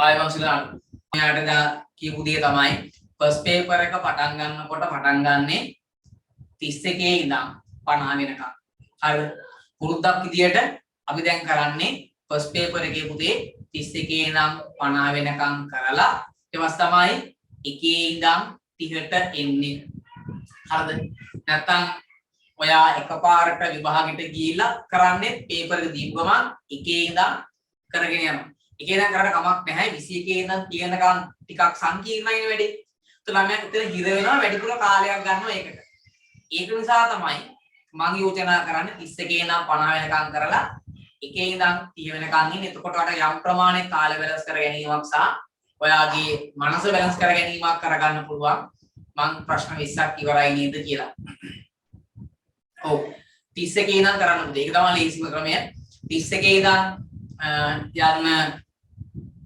ආයමන්සලා මෙයාට කියපු දේ තමයි ෆස්ට් පේපර් එක පටන් ගන්නකොට පටන් ගන්නේ 31 ඉඳන් 50 වෙනකම්. හරිද? පුරුද්දක් විදියට අපි දැන් කරන්නේ ෆස්ට් පේපර් එකේ පුතේ 31 ඉඳන් 50 වෙනකම් කරලා ඊට පස්සේ තමයි 1 ඉඳන් 30ට එන්නේ. හරිද? නැත්තම් ඔයා එකපාරට විභාගෙට ගිහිල්ලා කරන්නේ පේපර් එක දීපු ගමන් 1 ඉඳන් කරගෙන යනවා. 1 ඉඳන් කරලා කමක් නැහැ. 21 ඉඳන් 30 වෙනකම් ටිකක් සංකීර්ණයිනේ වැඩේ. ඒත් ළමයා එතන හිර වෙනවා වැඩිපුර කාලයක් ගන්නවා ඒකට. ඒක නිසා තමයි මම යෝජනා කරන්නේ 31 ඉඳන් 50 වෙනකම් කරලා 1 ඉඳන් 30 වෙනකම් ඉන්න. එතකොට ඔයාලට යම් ප්‍රමාණයක කාල බැලන්ස් කර ගැනීමක් සහ ඔයාගේ මනස බැලන්ස් කර ගැනීමක් කරගන්න පුළුවන්. මම ප්‍රශ්න 20ක් ඉවරයි නේද කියලා. ඔව් 31 ඉඳන් කරන්න පුතේ. ඒක තමයි ලේසිම ක්‍රමය. 31 ඉඳන් යන්න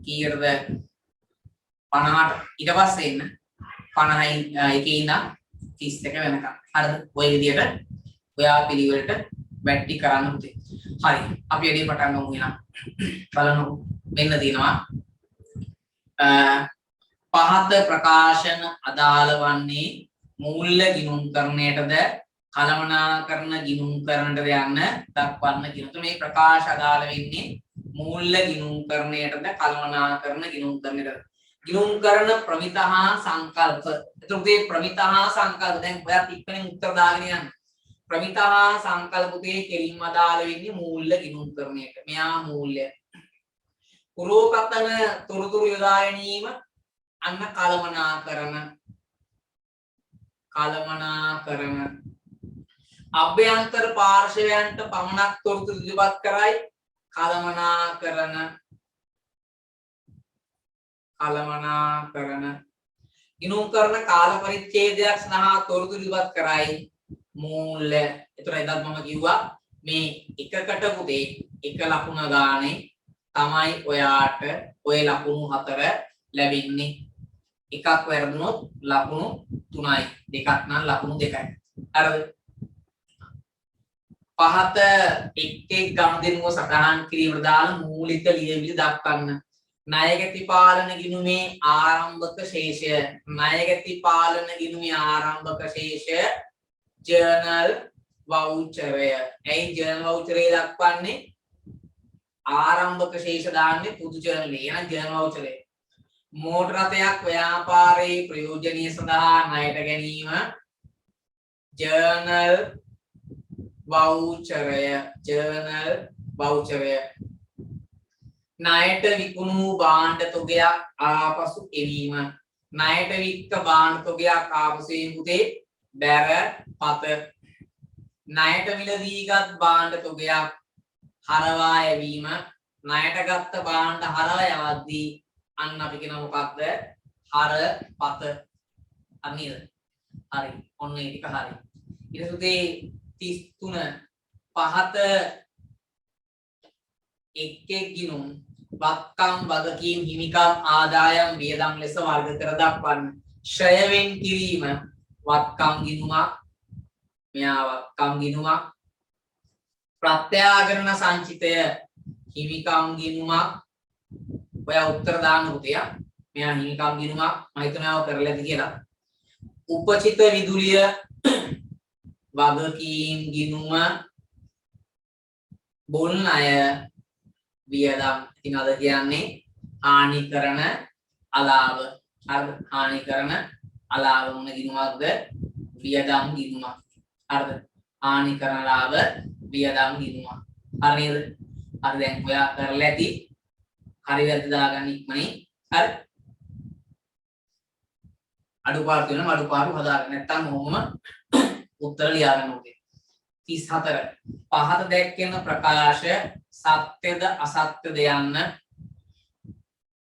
කීයටද 50ට ඊට පස්සේ එන්න 50 1 ඉඳන් 31 වෙනකම්. හරිද? ඔය විදියට ඔයා පිළිවෙලට වැටි කරන්න පුතේ. හරි. අපි වැඩි පටන් ගමු එහෙනම්. බලමු. මෙන්න තියෙනවා. පහත ප්‍රකාශන අදාළ වන්නේ මූල්‍ය ගිණුම්කරණයටද කළමනාකරණ ගිණුම්කරණයටද යන්න දක්වන්න කියනවා. මේ ප්‍රකාශ අදාළ වෙන්නේ මූල්‍ය ගිණුම්කරණයටද කළමනාකරණ ගිණුම්කරණයටද. ගිණුම්කරණ ප්‍රමිත හා සංකල්ප. එතකොට මේ ප්‍රමිත හා සංකල්ප දැන් ඔයා ටිකකින් උත්තර දාගෙන යන්න. ප්‍රමිත හා සංකල්පයේ කෙලින්ම අදාළ වෙන්නේ මූල්‍ය ගිණුම්කරණයට. මෙයා මූල්‍ය. පුරෝකතන තොරතුරු යොදා ගැනීම අන්න කළමනාකරණ අභ්‍යන්තර පාර්ශවයන්ට පමණක් තොරතුරු ඉදිරිපත් කරයි කළමනාකරණ ගිණුම් කරන කාල පරිච්ඡේදයක් සඳහා තොරතුරු ඉදිරිපත් කරයි මූල්‍ය. ඒතර එදත් මම කිව්වා මේ එකකට පුතේ එක ලකුණ ගානේ තමයි ඔයාට ඔය ලකුණු 4 ලැබෙන්නේ. එකක් වැරදුනොත් ලකුණු 3යි. දෙකක් නම් ලකුණු 2යි. හරිද? පහත එක් ගනුදෙනුව සටහන් කිරීමට දාන මූලික ලියවිලි දක්වන්න. ණයගැති පාලන ගිණුමේ ආරම්භක ශේෂය. ණයගැති පාලන ගිණුමේ ආරම්භක ශේෂය ජර්නල් වවුචරය. ඇයි ජර්නල් වවුචරය දක්වන්නේ? ආරම්භක ශේෂ දාන්නේ පුදු ජර්නලේ. එහෙනම් ජර්නල් වවුචරය. මෝටර රථයක් ව්‍යාපාරයේ ප්‍රයෝජනීය සඳහා ණයට ගැනීම ජර්නල් වවුචරය. ණයට විකුණු භාණ්ඩ තොගයක් ආපසු එවීම. ණයට වික්ක භාණ්ඩ තොගයක් ආපසු එවීම පුතේ බැර පත. ණයට මිලදීගත් භාණ්ඩ තොගයක් හරවා යැවීම. ණයට ගත්ත භාණ්ඩ හරවා යවද්දී අන්න අපි කියන මොකක්ද? හර පත. අනිද? හරි. ඔන්න ඒ ටික හරි. ඊට පස්සේ 33 පහත එක් ගිණුම් වත්කම් වගකීම් හිමිකම් ආදායම් වියදම් ලෙස වර්ග කර දක්වන්න. ශ්‍රයවෙන් කිරීම වත්කම් ගිණුමක්. මෙයා වත්කම් ගිණුමක්. ප්‍රත්‍යාගරණ සංචිතය හිමිකම් ගිණුමක්. ඔයා උත්තර දාන්න පුතේ. මෙයා හිමිකම් ගිණුමක්. මම හිතනවා ඔය කරලා ඇති කියලා. උපචිත විදුලිය වගකීම් ගිණුම බොල් ණය වියදම්. ඉතින් අද කියන්නේ හානි කරන අලාභ. හරිද? හානි කරන අලාභ මොන ගිණුමක්ද? වියදම් ගිණුමක්. හරිද? හානි කරන ලාභ වියදම් ගිණුමක්. හරි නේද? හරි දැන් ඔයා කරලා ඇති. හරි වැරදි දාගන්න ඉක්මනින්. හරි? අඩුපාඩු වෙනවා අඩුපාඩු හදාගන්න. නැත්තම් ඔහොම උත්තර ලියාගන්න ඕනේ. 34 පහත දැක්වෙන ප්‍රකාශ සත්‍යද අසත්‍යද යන්න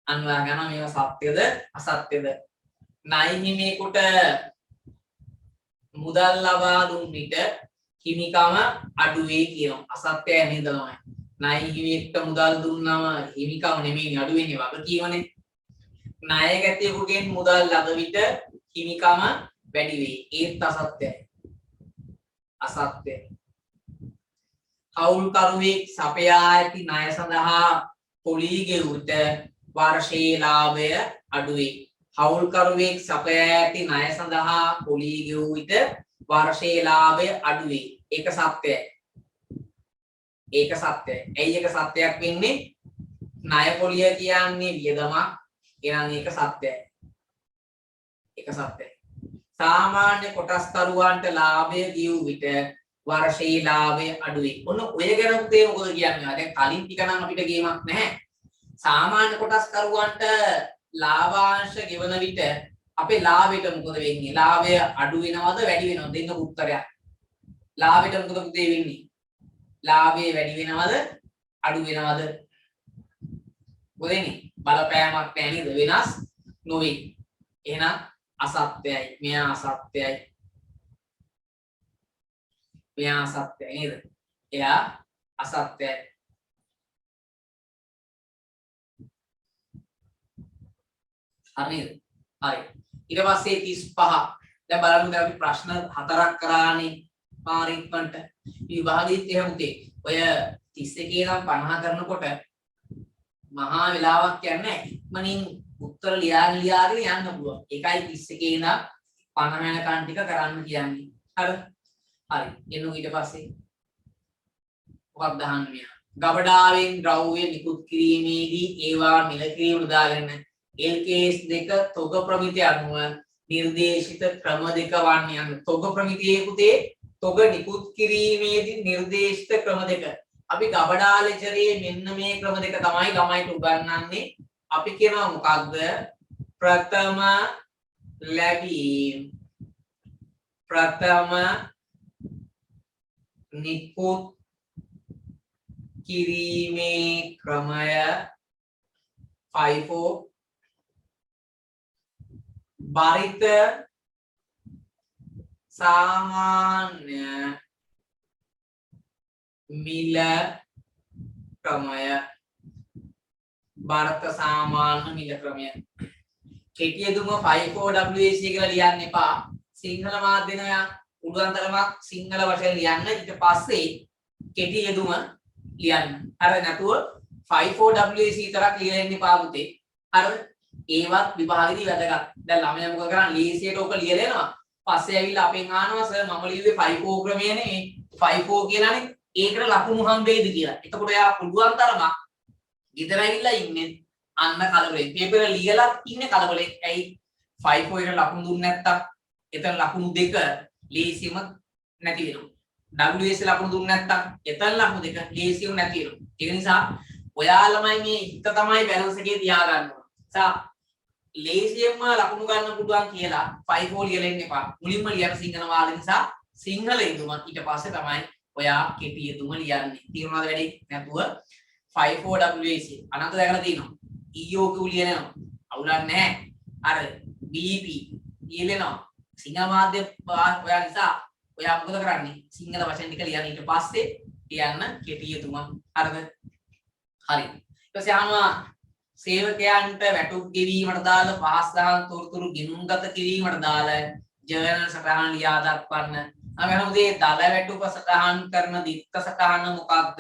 අන්වයා ගන්න. මේවා සත්‍යද අසත්‍යද? ණය හිමියෙකුට මුදල් ලබා දුන් විට හිමිකම අඩු වේ කියනවා. අසත්‍යය නේද ළමයි? ණය හිමියෙකුට මුදල් දුන්නම හිමිකම නෙමෙයි අඩු වෙන්නේ වගකීමනේ. ණයගැතියෙකුගෙන් මුදල් ලද විට හිමිකම වැඩි වේ. ඒත් අසත්‍යයි. අසත්‍යයි. හවුල්කරුවෙක් සපයා ඇති ණය සඳහා පොලී ගෙවුවට වර්ෂයේ ලාභය අඩු වේ. හවුල්කරුවෙක් සපයා ඇති ණය සඳහා පොලී ගෙවූ විට වර්ෂයේ ලාභය අඩු වේ. ඒක සත්‍යයි. ඒක සත්‍යයි. ඇයි ඒක සත්‍යයක් වෙන්නේ? ණය පොලිය කියන්නේ වියදමක්. එහෙනම් ඒක සත්‍යයි. ඒක සත්‍යයි. සාමාන්‍ය කොටස්කරුවන්ට ලාභය ගෙවූ විට වර්ෂයේ ලාභය අඩු වේ. ඔන්න ඔය ගැන පුතේ මොකද කියන්නේ? දැන් කලින් ටික නම් අපිට ගේමක් නැහැ. සාමාන්‍ය කොටස්කරුවන්ට ලාභාංශ ගෙවන විට අපේ ලාභයට මොකද වෙන්නේ? ලාභය අඩු වෙනවද වැඩි වෙනවද? දෙන්න උත්තරයක්. ලාභයට මොකද පුතේ වෙන්නේ? ලාභය වැඩි වෙනවද අඩු වෙනවද? මොකද වෙන්නේ? බලපෑමක් නැහැ නේද? වෙනස් නොවේ. එහෙනම් අසත්‍යයි. මෙයා අසත්‍යයි. මෙයා අසත්‍යයි නේද? එයා අසත්‍යයි. හරිද? හරි. ඊට පස්සේ 35. දැන් බලමු දැන් අපි ප්‍රශ්න 4ක් කරානේ පාරික්මන්ට. විභාගෙත් එහෙම උතේ. ඔය 31 නම් 50 කරනකොට මහා වෙලාවක් යන්නේ නැහැ. ඉක්මනින් උත්තර ලියාගෙන යන්න පුළුවන්. ඒකයි 31 ඉඳන් 50 වෙනකන් ටික කරන්න කියන්නේ. හරිද? හරි. එන්න ඊට පස්සේ මොකක්ද දාන්නේ මෙයා? ගබඩාවෙන් ද්‍රව්‍ය නිකුත් කිරීමේදී ඒවා මිල කිරීම උදාගෙන LKS 2 තොග ප්‍රමිතිය අනුව නිර්දේශිත ක්‍රම දෙක වන්නේ යන තොග ප්‍රමිතියේ පුතේ තොග නිකුත් කිරීමේදී නිර්දේශිත ක්‍රම දෙක. අපි ගබඩා ලෙජරේ මෙන්න මේ ක්‍රම දෙක තමයි ළමයිට උගන්වන්නේ. අපි කියනවා මොකක්ද? ප්‍රථම ලැබීම්, ප්‍රථම නිකුත් කිරීමේ ක්‍රමය FIFO, බරිත සාමාන්‍ය මිල ක්‍රමය, බරත සාමාන්‍ය මිල ක්‍රමය. කෙටියදුම FIFO WAC කියලා ලියන්න එපා. සිංහල මාධ්‍යන උඩුවන් තරමක් සිංහල වශයෙන් ලියන්න. ඊට පස්සේ කෙටියදුම ලියන්න. හරි නැතුව FIFO WAC විතරක් ලියලා ඉන්න එපා පුතේ. හරිද? ඒවත් විභාගෙදී වැදගත්. දැන් ළමයා මොකද කරන්නේ? ලීසියට ඔක ලියලා එනවා. පස්සේ ඇවිල්ලා අපෙන් අහනවා සර් මම ලියුවේ FIFO ක්‍රමයනේ. FIFO කියලානේ ඒකට ලකුණු හම්බෙයිද කියලා. එතකොට එයා පුළුවන් තරමක් ගෙදර ඇවිල්ලා ඉන්නේ අන්න කලබලෙන්. පේපර් ලියලා ඉන්නේ කලබලෙන්. ඇයි FIFO එකට ලකුණු දුන්නේ නැත්තම් එතන ලකුණු දෙක ලීසියම නැති වෙනවා. WS ලකුණු දුන්නේ නැත්තම් එතන ලකුණු දෙක ලීසියම නැති වෙනවා. ඒක නිසා ඔයාලමයි මේ හිත තමයි බැලන්ස් එකේ තියාගන්න ඕන. ලේසියෙන්ම ලකුණු ගන්න පුළුවන් කියලා FIFO ලියලා ඉන්න එපා. මුලින්ම ලියන සිංහල වාද නිසා සිංහල ඉදුම ඊට පස්සේ තමයි ඔයා කෙටි ඉදුම ලියන්නේ. තීරණාද වැඩි නැතුව FIFO WAC අනන්ත දැකලා තියෙනවා. EOQ ලියනවා. අවුලක් නැහැ. අර BP ලියනවා. සිංහල මාධ්‍ය ඔයා නිසා ඔයා මොකද කරන්නේ? සිංහල වචන ටික ලියන්න ඊට පස්සේ ලියන්න කෙටි ඉදුම. හරිද? හරි. ඊට පස්සේ අහනවා සේවකයන්ට වැටුප් ගෙවීමට දාල පහස් දහම් තොරතුරු ගිණුම්ගත කිරීමට දාල ජර්නල් සටහන් ලියා දක්වන්න. අපි අහමුදේ දල වැටුප සටහන් කරන දිත්ත සටහන මොකක්ද?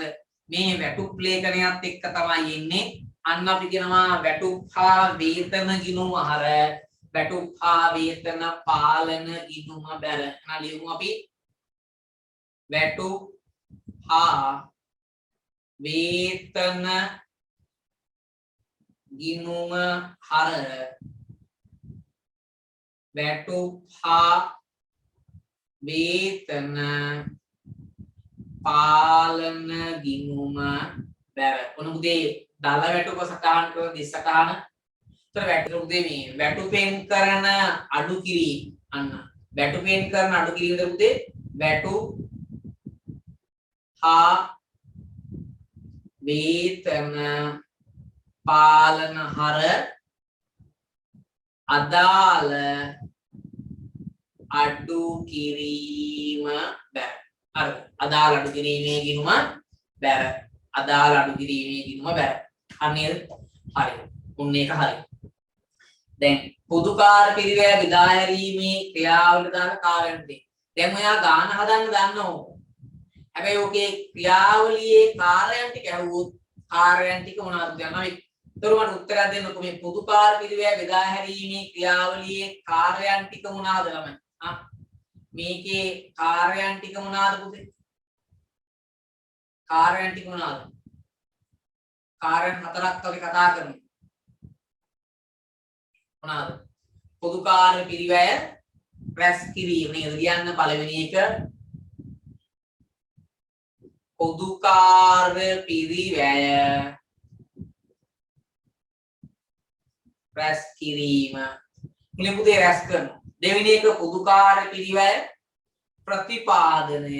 මේ වැටුප් ලේඛනයත් එක්ක තමයි එන්නේ. අන්න අපි කියනවා වැටුප් හා වේතන ගිණුම හර, වැටුප් හා වේතන පාලන ගිණුම බැල. ලියමු අපි වැටුප් හා වේතන ගිණුම හර, වැටුප් හා වේතන පාලන ගිණුම බැර. ඔන්න පුතේ දල වැටුප සටහන් කරන දිස් සටහන. ඒතර වැටුප පුතේ මේ වැටුපෙන් කරන අඩු කිරීම. අන්න වැටුපෙන් කරන අඩු කිරීමද පුතේ වැටුප් හා වේතන පාලන හර අදාළ අඩු කිරීම බැර. හරි. අදාළ අඩු කිරීමේ ගිණුම බැර. අදාළ අඩු කිරීමේ ගිණුම බැර. අනේද? හරි. උන් ඒක හරි. දැන් පොදුකාර පිරිවැය බෙදා හැරීමේ ක්‍රියාවලියට දාන කාර්යන්ට. දැන් ඔයා ගාන හදන්න දන්නෝ. හැබැයි ඔකේ ක්‍රියාවලියේ කාර්යයන් ටික ඇහුවොත් කාර්යයන් ටික මොනවද? දැන් අපි එතකොට මට උත්තරයක් දෙන්නකෝ මේ පොදු කාර්ය පිළිවෙල බෙදා හැරීමේ ක්‍රියාවලියේ කාර්යයන් ටික මොනවාද ළමයි? මේකේ කාර්යයන් ටික මොනවාද පුතේ? කාර්යයන් ටික මොනවාද? කාර්යයන් හතරක් අපි කතා කරමු. මොනවාද? පොදු කාර්ය පිළිවෙල රැස් කිරීම නේද? කියන්න පළවෙනි එක පොදු කාර්ය පිළිවෙල රැස් කිරීම. මුලින් පුතේ රැස් කරනවා. දෙවෙනි එක පොදු කාර්ය පිළිවෙල ප්‍රතිපාදනය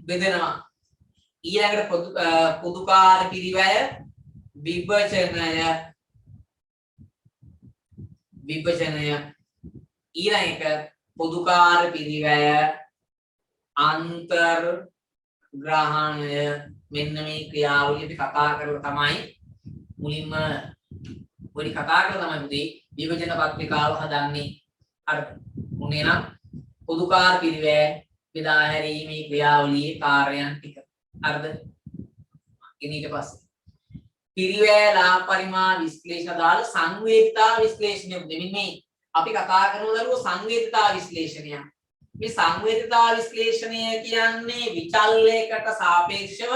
බෙදෙනවා. ඊළඟට පොදු කාර්ය පිළිවෙල විභජනය ඊළඟ එක පොදු කාර්ය පිළිවෙල අන්තර්ග්‍රහණය. මෙන්න මේ ක්‍රියාවලිය අපි කතා කරලා තමයි මුලින්ම පොඩි කතා කරලා තමයි පුතේ විභජන පත්‍රිකාව හදන්නේ. හරිද? මොනේ නම් පොදු කාර්ය පිළිවෙල බෙදා හැරීමේ ක්‍රියාවලියේ කාර්යයන් ටික. හරිද? ඊට පස්සේ පිළිවෙල පරිමාණ විශ්ලේෂණ දාල සංවේදීතා විශ්ලේෂණය දෙමින් මේ අපි කතා කරන දරුවෝ සංවේදීතා විශ්ලේෂණය. මේ සංවේදීතා විශ්ලේෂණය කියන්නේ විචල්යකට සාපේක්ෂව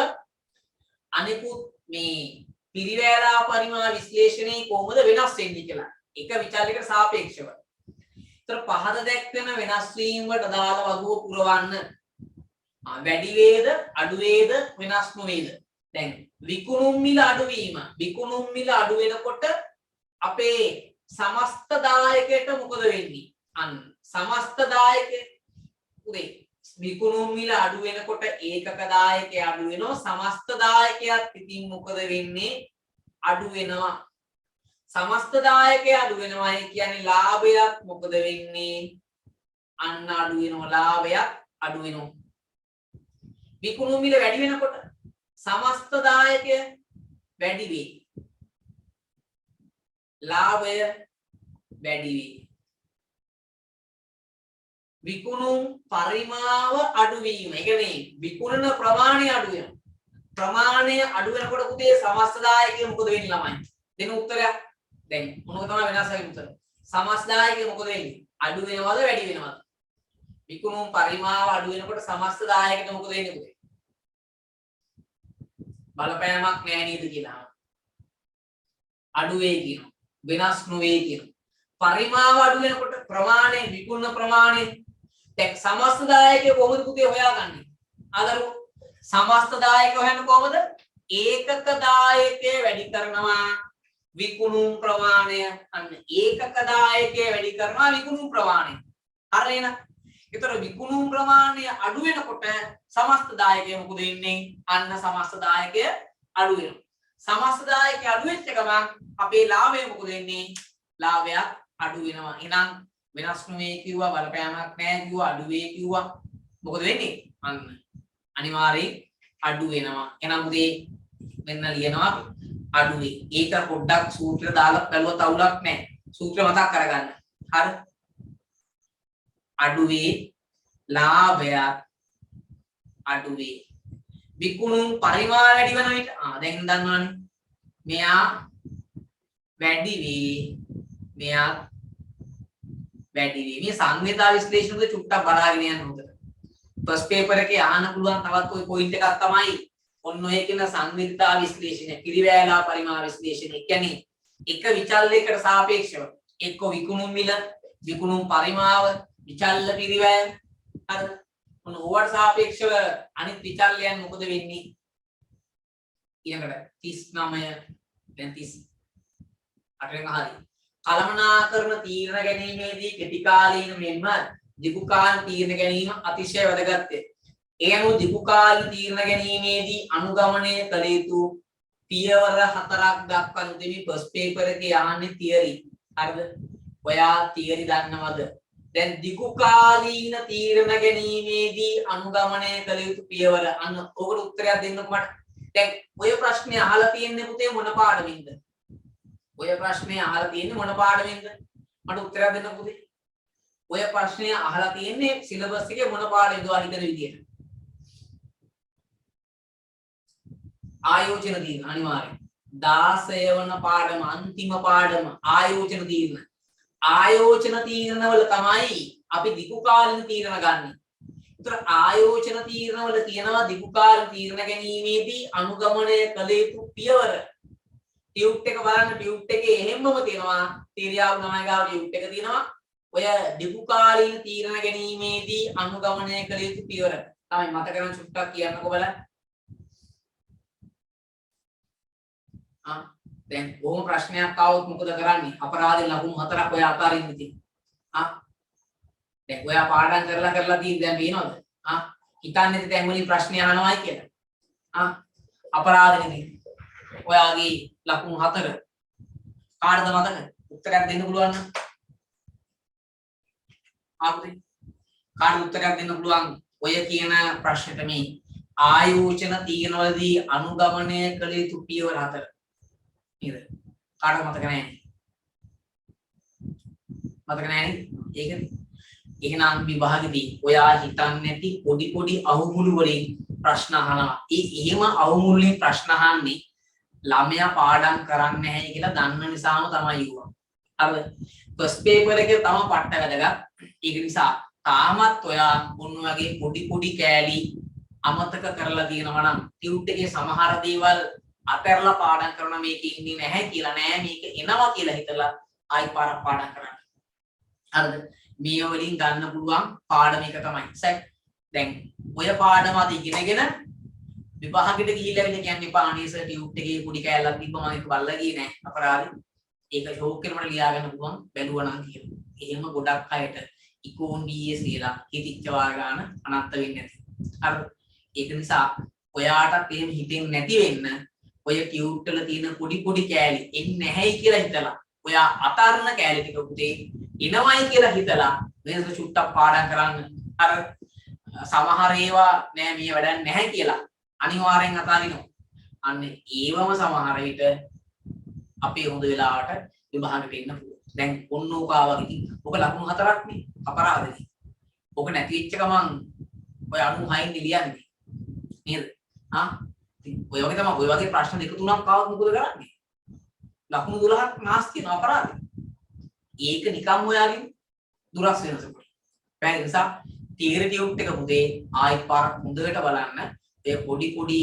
අනිකුත් මේ පිළිවෙල පරිමාණ විශ්ලේෂණේ කොහොමද වෙනස් වෙන්නේ කියලා. එක විචල්යකට සාපේක්ෂව. ඒතර පහද දැක්වෙන වෙනස් වීම වලට දාල වගුව පුරවන්න. වැඩි වේද අඩු වේද වෙනස් නොවේද? දැන් විකුණුම් මිල අඩුවීම විකුණුම් මිල අඩු වෙනකොට අපේ සමස්ත දායකයට මොකද වෙන්නේ? අන්න සමස්ත දායකය උදේ විකුණුම් මිල අඩු වෙනකොට ඒකක දායකය අඩු වෙනවා. සමස්ත දායකයාත් ඉතින් මොකද වෙන්නේ? අඩු වෙනවා. සමස්ත දායකය අඩු වෙනවා කියන්නේ ලාභයක් මොකද වෙන්නේ? අන්න අඩු වෙනවා. ලාභයක් අඩු වෙනවා. විකුණුම් මිල වැඩි වෙනකොට සමස්ත දායකය වැඩි වේ. ලාභය වැඩි වේ. විකුණුම් පරිමාව අඩු වීම. ඒ කියන්නේ විකුණන ප්‍රමාණය අඩු වෙනවා. ප්‍රමාණය අඩු වෙනකොට පුතේ සමස්ත දායකය මොකද වෙන්නේ ළමයි? දෙන උත්තරයක්. දැන් මොනවද තමයි වෙනස් වෙන්නේ උත්තර? සමස්ත දායකය මොකද වෙන්නේ? අඩු වෙනවද වැඩි වෙනවද? විකුණුම් පරිමාව අඩු වෙනකොට සමස්ත දායකයට මොකද වෙන්නේ පුතේ? බලපෑමක් නැහැ නේද කියලා. අඩු වේ කියනවා. වෙනස් නොවේ කියනවා. පරිමාව අඩු වෙනකොට ප්‍රමාණය විකුණන ප්‍රමාණය දැන් සමස්ත දායකය කොහොමද පුතේ හොයාගන්නේ? ආදරු සමස්ත දායකය හොයන්න කොහොමද? ඒකක දායකය වැඩි කරනවා විකුණුම් ප්‍රමාණය. අන්න ඒකක දායකය වැඩි කරනවා විකුණුම් ප්‍රමාණය. හරිද? ඒතර විකුණුම් ප්‍රමාණය අඩු වෙනකොට සමස්ත දායකය මොකද වෙන්නේ? අන්න සමස්ත දායකය අඩු වෙනවා. සමස්ත දායකය අඩු වෙච්ච ගමන් අපේ ලාභය මොකද වෙන්නේ? ලාභයක් අඩු වෙනවා. එහෙනම් වෙනස් නෙමෙයි කිව්වා, බලපෑමක් නැහැ කිව්වා, අඩු වේ කිව්වා. මොකද වෙන්නේ? අන්න අනිවාර්යෙන් අඩු වෙනවා. එහෙනම් මුදේ මෙන්න ලියනවා අඩු වේ. ඒක පොඩ්ඩක් සූත්‍රය දාලා බලුවත් අවුලක් නැහැ. සූත්‍රය මතක් කරගන්න. හරි? අඩු වේ ලාභයක් අඩු වේ. විකුණුම් පරිමාණ වැඩි වෙන විට දැන් දන්නවනේ. මෙයා වැඩි වේ. මෙයා වැඩි වේ. මේ සංවේදා විශ්ලේෂණය උද චුට්ටක් බලාගෙන යන්න හොඳට. ෆස්ට් පේපර් එකේ අහන්න පුළුවන් තවත් ওই පොයින්ට් එකක් තමයි ඔන්න ඔය කියන සංවේදා විශ්ලේෂණය, පිළිවෙලා පරිමාණ විශ්ලේෂණය. කියන්නේ එක විචල්යකට සාපේක්ෂව එක්ක විකුණුම් මිල, විකුණුම් පරිමාව, විචල්්‍ය පිළිවෙල හරි මොන ඕවට සාපේක්ෂව අනිත් විචල්යන් මොකද වෙන්නේ? ඊළඟට 39 දැන් 38 හරි. කළමනාකරන තීරණ ගැනීමේදී කෙටි කාලීන මෙන්ම දීර්ඝ කාල තීරණ ගැනීම අතිශය වැදගත්ය. ඒ අනුව දීර්ඝ කාල තීරණ ගැනීමේදී අනුගමනය කළ යුතු පියවර 4ක් දක්වන දෙවි ෆස්ට් පේපර් එකේ යහන්නේ තියරි. හරිද? ඔයා තියරි දන්නවද? දැන් දීර්ඝ කාලීන තීරණ ගැනීමේදී අනුගමනය කළ යුතු පියවර අන්න ඔකට උත්තරයක් දෙන්නකො මට. දැන් ඔය ප්‍රශ්නේ අහලා තියෙන්නේ පුතේ මොන පාඩමින්ද? ඔය ප්‍රශ්නේ අහලා තියෙන්නේ මොන පාඩමින්ද? මට උත්තරයක් දෙන්න පුතේ. ඔය ප්‍රශ්නේ අහලා තියෙන්නේ සිලබස් එකේ මොන පාඩේද ඔයා හිතන විදියට? ආයෝජන තීරණ අනිවාර්යයෙන් 16 වන පාඩම අන්තිම පාඩම ආයෝජන තීරණ. ආයෝජන තීරණ වල තමයි අපි දිගු කාලින තීරණ ගන්න. ඒතර ආයෝජන තීරණ වල තියෙනවා දිගු කාලින තීරණ ගැනීමේදී අනුගමනය කළ යුතු පියවර. ටියුට් එක බලන්න ටියුට් එකේ එහෙම්මම තියෙනවා තීරියාව ළමයි ගාව ටියුට් එක තියෙනවා. ඔය දිගු කාලින තීරණ ගැනීමේදී අනුගමනය කළ යුතු පියවර. තමයි මතක කරන් සුට්ටක් කියන්නකෝ බලන්න. දැන් ඕම ප්‍රශ්නයක් ආවොත් මොකද කරන්නේ? අපරාධේ ලකුණු 4ක් ඔය අතාරින්න තියෙනවා. දැන් ඔයා පාඩම් කරලා තියෙන දැන් පේනවද? හිතන්නේ දැන් වලින් ප්‍රශ්න අහනවායි කියලා. අපරාධෙදී ඔයාගේ ලකුණු 4 කාටද මතක? උත්තරයක් දෙන්න පුළුවන් නම්. ආපුතේ කාට උත්තරයක් දෙන්න පුළුවන්? ඔය කියන ප්‍රශ්නෙට මේ ආයෝජන තීරණවලදී අනුගමනය කළ යුතු පියවර 4. නේද? කාට මතක නැහැ? මතක නැහැ නේද? ඒකනේ. එහෙනම් විභාගෙදී ඔයා හිතන්නේ නැති පොඩි අහුමුළු වලින් ප්‍රශ්න අහනවා. එහෙම අහුමුළු වලින් ප්‍රශ්න අහන්නේ ළමයා පාඩම් කරන්නේ නැහැ කියලා දන්න නිසාම තමයි යුවා. අර ෆස්ට් පේපර් එකේ තම පට්ට වැදගත්. ඒක නිසා තාමත් ඔයා මොන වගේ පොඩි කෑලි අමතක කරලා තියෙනවා නම් ටියුට් එකේ සමහර දේවල් අතහැරලා පාඩම් කරන මේක ඉන්නේ නැහැ කියලා නෑ මේක එනවා කියලා හිතලා ආයි පාරක් පාඩම් කරන්න. හරිද? මේ වලින් ගන්න පුළුවන් පාඩම එක තමයි. දැන් ඔය පාඩම අද ඉගෙනගෙන විභාගෙට ගිහිල්ලා වෙන කියන්නේ පාණී සර් ටියුට් එකේ පොඩි කෑල්ලක් තිබ්බම ඒක බල්ලා ගියේ නෑ අපරාධේ. ඒක ෂෝක් කරනකොට ලියා ගන්න පුළුවන් බැලුවා නම් කියලා. එහෙම ගොඩක් අයට ඉකෝන් BS කියලා හිතිච්ච වාගාන අනන්ත වෙන්නේ නැති. හරිද? ඒක නිසා ඔයාටත් එහෙම හිතෙන්නේ නැති වෙන්න ඔය ටියුට් වල තියෙන පොඩි කෑලි එන්නේ නැහැයි කියලා හිතලා ඔයා අතරන කෑලි ටික උදේ එනවයි කියලා හිතලා වෙනස චුට්ටක් පාඩම් කරන්න. අර සමහර ඒවා නෑ මේ වැඩක් නැහැ කියලා අනිවාර්යෙන් අතාරිනවා. අන්න ඒවම සමහර විට අපේ හොඳ වෙලාවට විභාගෙට එන්න පුළුවන්. දැන් ඔන්න ඕක ආවා ඉතින් ඔක ලකුණු 4ක් නේ අපරාධනේ. ඔක නැති වෙච්ච ගමන් ඔය 96න් ලියන්නේ නේද? ඔය වගේ තමයි ඔය වගේ ප්‍රශ්න දෙක තුනක් ආවොත් මොකද කරන්නේ? ලකුණු 12ක් නාස්ති වෙන අපරාධ. ඒක නිකම් ඔයාගෙන් දුරස් වෙනසකට. ඒ නිසා තීර ටියුට් එක මුදේ ආයි පාරක් හොඳට බලන්න. ඒ පොඩි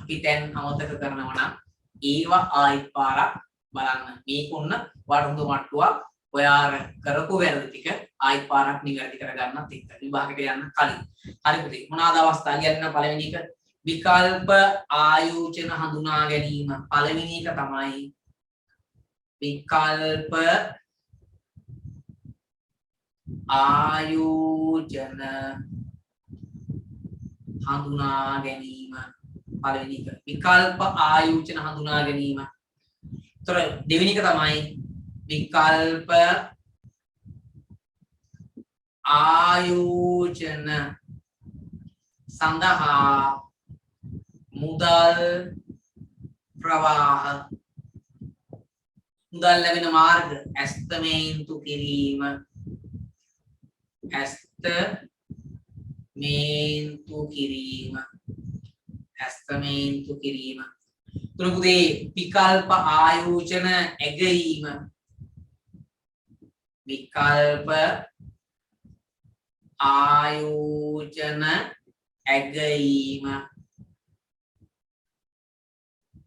අපි දැන් අමතක කරනවා නම් ඒවා ආයි පාරක් බලන්න. මේක උන්න වඩුඳු මට්ටුවක් ඔයා කරපු වැරදි ටික ආයි පාරක් නිවැරදි කරගන්නත් එක්ක විභාගයට යන්න කලින්. හරි පුතේ. මොනවාද අවස්ථා කියන්න පළවෙනි එක විකල්ප ආයෝජන හඳුනා ගැනීම. පළවෙනි එක තමයි විකල්ප ආයෝජන හඳුනා ගැනීම. පළවෙනි එක විකල්ප ආයෝජන හඳුනා ගැනීම. ඒතර දෙවෙනි එක තමයි විකල්ප ආයෝජන සඳහා මුදල් ප්‍රවාහ මුදල් ලැබෙන මාර්ග ඇස්තමේන්තු කිරීම තුනකුදේ විකල්ප ආයෝජන ඇගීම විකල්ප ආයෝජන ඇගීම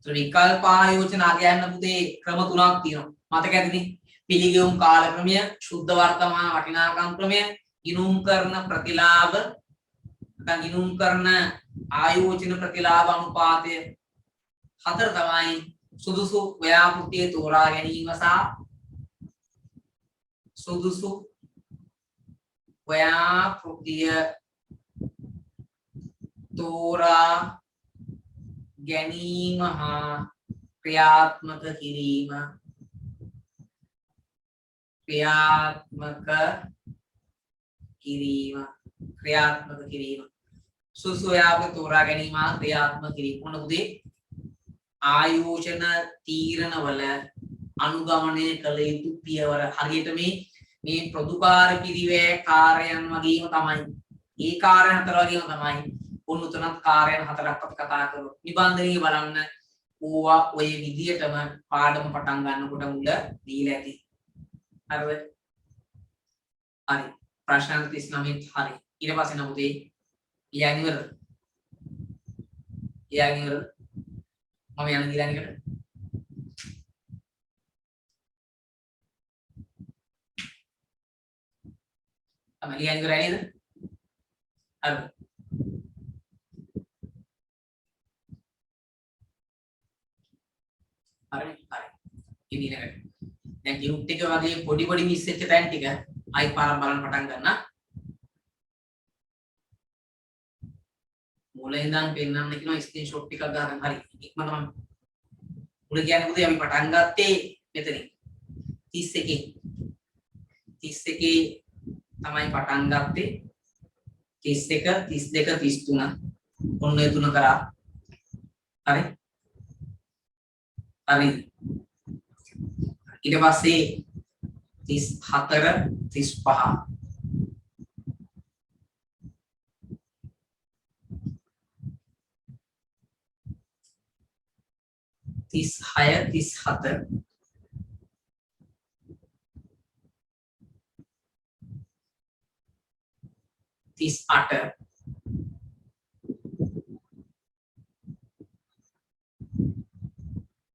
විකල්ප ආයෝජන අගයන්න පුතේ ක්‍රම තුනක් තියෙනවා. මතක ඇතිනේ. පිළිගෙවුම් කාල ක්‍රමය, සුද්ධ වර්තමාන වටිනාකම් ක්‍රමය, ගිණුම් කරන ප්‍රතිලාභ නැත්නම් ගිණුම් කරන ආයෝජන ප්‍රතිලාභ අනුපාතය. හතර තමයි සුදුසු ව්‍යාපෘතිය තෝරා ගැනීම සහ සුදුසු ව්‍යාපෘතිය තෝරා ගැනීම හා ක්‍රියාත්මක කිරීම. සුදුසු ව්‍යාපෘතිය තෝරා ගැනීම හා ක්‍රියාත්මක කිරීම. මොන පුතේ? ආයෝජන තීරණවල අනුගමනය කළ යුතු පියවර. හරියට මේ ප්‍රතිකාර පිළිවෙල කාර්යයන් වගේම තමයි. ඒ කාර්ය හතර වගේම තමයි ඔන්න උතනත් කාර්යයන් හතරක් අපි කතා කරමු. නිබන්ධනයේ බලන්න ඕවා ඔය විදියටම පාඩම පටන් ගන්නකොට මුල දීලා ඇති. හරිද? හරි. ප්‍රශ්න 39 හරි. ඊට පස්සේ නමුදේ ඊයන් ඉවරද? ඊයන් ඉවරද? මම යන ඊළඟට තමයි ඊයන් ඉවරයි නේද? හරිද? හරි හරි. ඉතින් දැන් ගෲප් එක වගේ පොඩි මිස් වෙච්ච තැන් ටික ආයි පාරක් බලන්න පටන් ගන්න. මුලින් ඉඳන් පෙන්නන්න කියනවා ස්ක්‍රීන්ෂොට් ටිකක් ගන්න. හරි. ඉක්මනටම මුල කියන්නේ මොකද අපි පටන් ගත්තේ මෙතනින් 31 තමයි පටන් ගත්තේ 31 32 33 ඔන්න ඒ තුන කරා. හරි. හරි. ඊට පස්සේ 34 35 36 37 38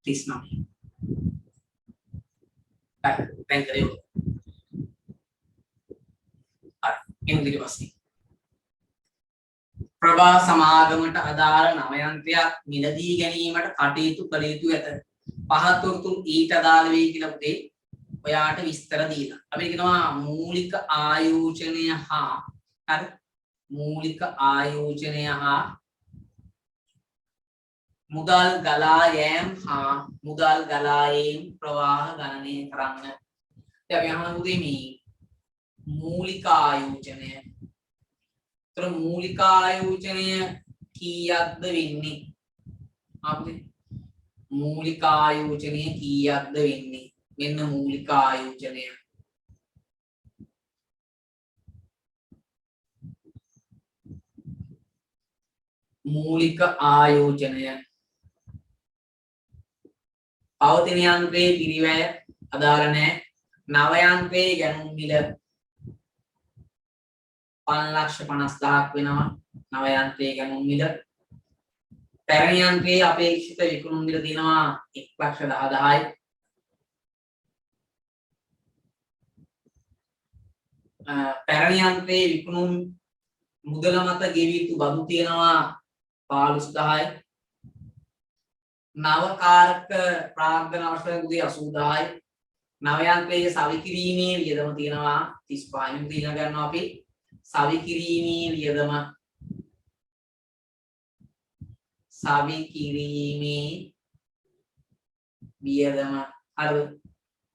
39 දැන් කරේ හරි එන්නේ ඊට පස්සේ ප්‍රභා සමාගමට අදාළ නවයන්ත්‍රයක් මිලදී ගැනීමට කටයුතු කළ යුතු ඇත. පහත් වෘතුන් ඊට අදාළ වේ කියලා පුතේ ඔයාට විස්තර දීලා. අපි කියනවා මූලික ආයෝජනය හා හරි මූලික ආයෝජනය හා මුදල් ගලා යෑම හා මුදල් ගලා යෑම ප්‍රවාහ ගණනය කරන්න. දැන් අපි අහන පුතේ මේ මූලික ආයෝජනය තර මූලික ආයෝජනය කීයක්ද වෙන්නේ? අපේ මූලික ආයෝජනය කීයක්ද වෙන්නේ? මෙන්න මූලික ආයෝජනය. මූලික ආයෝජනය පවතින යන්ත්‍රයේ පිරිවැය අදාළ නැහැ. නව යන්ත්‍රයේ ගැනුම් මිල 5,50,000ක් වෙනවා. නව යන්ත්‍රයේ ගැනුම් මිල. පැරණි යන්ත්‍රයේ අපේක්ෂිත විකුණුම් මිල තියෙනවා 1,10,000යි. පැරණි යන්ත්‍රයේ විකුණුම් මුදල මත ගෙවිය යුතු බදු තියෙනවා 15,000යි. නව කාරක ප්‍රාග්ධන අවශ්‍යතාවය 80,000යි. නව යන්ත්‍රයේ සවිකිරීමේ වියදම තියෙනවා 35යි. තියෙන ගන්නවා අපි සවිකිරීමේ වියදම හරිද?